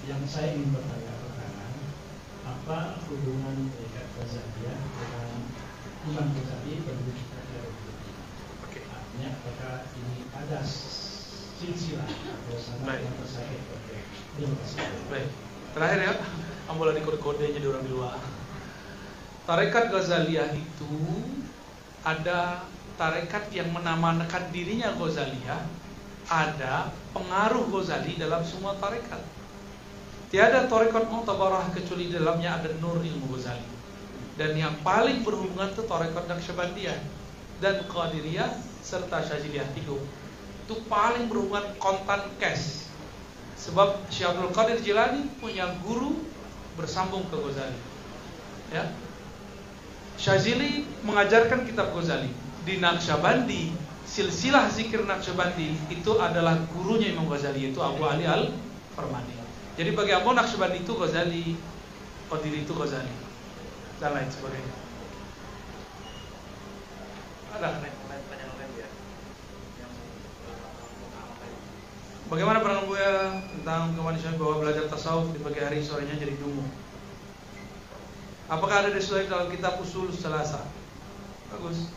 Yang saya ingin bertanya, apa hubungan tarekat Ghazaliyah dengan Imam Ghazali berwujud Oke. Artinya apakah ini ada silsilah atau sanad yang tersait? Terima kasih. Baik. Terakhir ya, ambil di kode-kode jadi orang di luar. Tarekat Ghazaliyah itu ada tarekat yang menamakan dirinya Ghazaliyah, ada pengaruh Ghazali dalam semua tarekat. Tiada tarekat mu'tabarah kecuali dalamnya ada nur ilmu Ghazali. Dan yang paling berhubungan itu tarekat Naqsyabandiyah dan Qadiriyah serta Syaziliyah Tigo. Itu paling berhubungan kontan cash. Sebab Syekh Abdul Qadir Jilani punya guru bersambung ke Ghazali. Ya. Syazili mengajarkan kitab Ghazali. Di Naqsyabandi, silsilah zikir Naqsyabandi itu adalah gurunya Imam Ghazali, itu Abu Ali Al-Farmani. Jadi bagi Abu Naqsyabandi itu Ghazali, Qadiri itu Ghazali, dan lain sebagainya. Ada bagaimana pandangan Buya tentang kemanusiaan bahwa belajar tasawuf di pagi hari sorenya jadi dungu? Apakah ada disuai dalam kitab Usul Salasah? Bagus.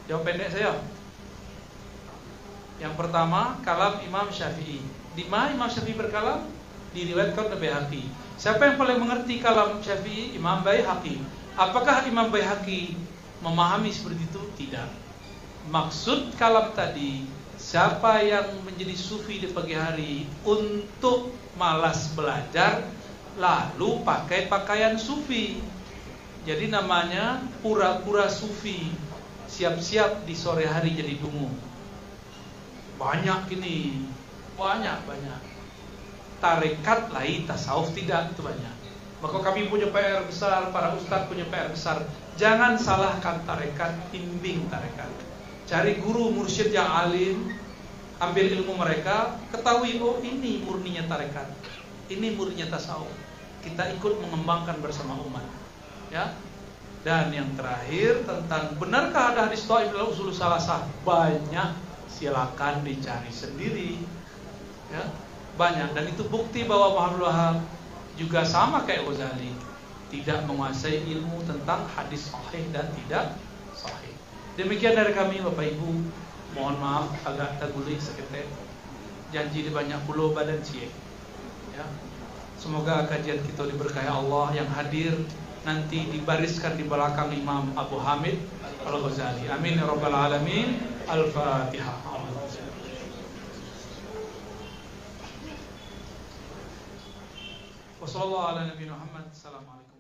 Jawab pendek saya. Yang pertama, kalam Imam Syafi'i. Di mana Imam Syafi'i berkalam? Diriwayatkan oleh Baihaqi. Siapa yang paling mengerti kalam Syafi'i? Imam Baihaqi. Apakah Imam Baihaqi memahami seperti itu? Tidak. Maksud kalam tadi, siapa yang menjadi sufi di pagi hari untuk malas belajar, lalu pakai pakaian sufi. Jadi namanya pura-pura sufi. Siap-siap di sore hari jadi dungu. Banyak ini, banyak. Tarekat lain, tasawuf tidak, itu banyak. Maka kami punya PR besar, para ustadz punya PR besar. Jangan salahkan tarekat, bimbing tarekat. Cari guru mursyid yang alim, ambil ilmu mereka, ketahui oh ini murninya tarekat, ini murninya tasawuf. Kita ikut mengembangkan bersama umat. Ya. Dan yang terakhir tentang benarkah ada hadis dhaif dalam Usul Salasah? Banyak, silakan dicari sendiri. Ya, banyak, dan itu bukti bahwa Muhammad Wahab juga sama kayak Ghazali, tidak menguasai ilmu tentang hadis sahih dan tidak sahih. Demikian dari kami Bapak Ibu. Mohon maaf agak tagulik seketet. Janji di banyak pulau badan cie. Ya. Semoga kajian kita diberkahi Allah, yang hadir nanti dibariskan di belakang Imam Abu Hamid Al-Ghazali. Amin ya rabbal alamin. Al-Fatihah. Wassalamualaikum warahmatullahi wabarakatuh. Assalamualaikum.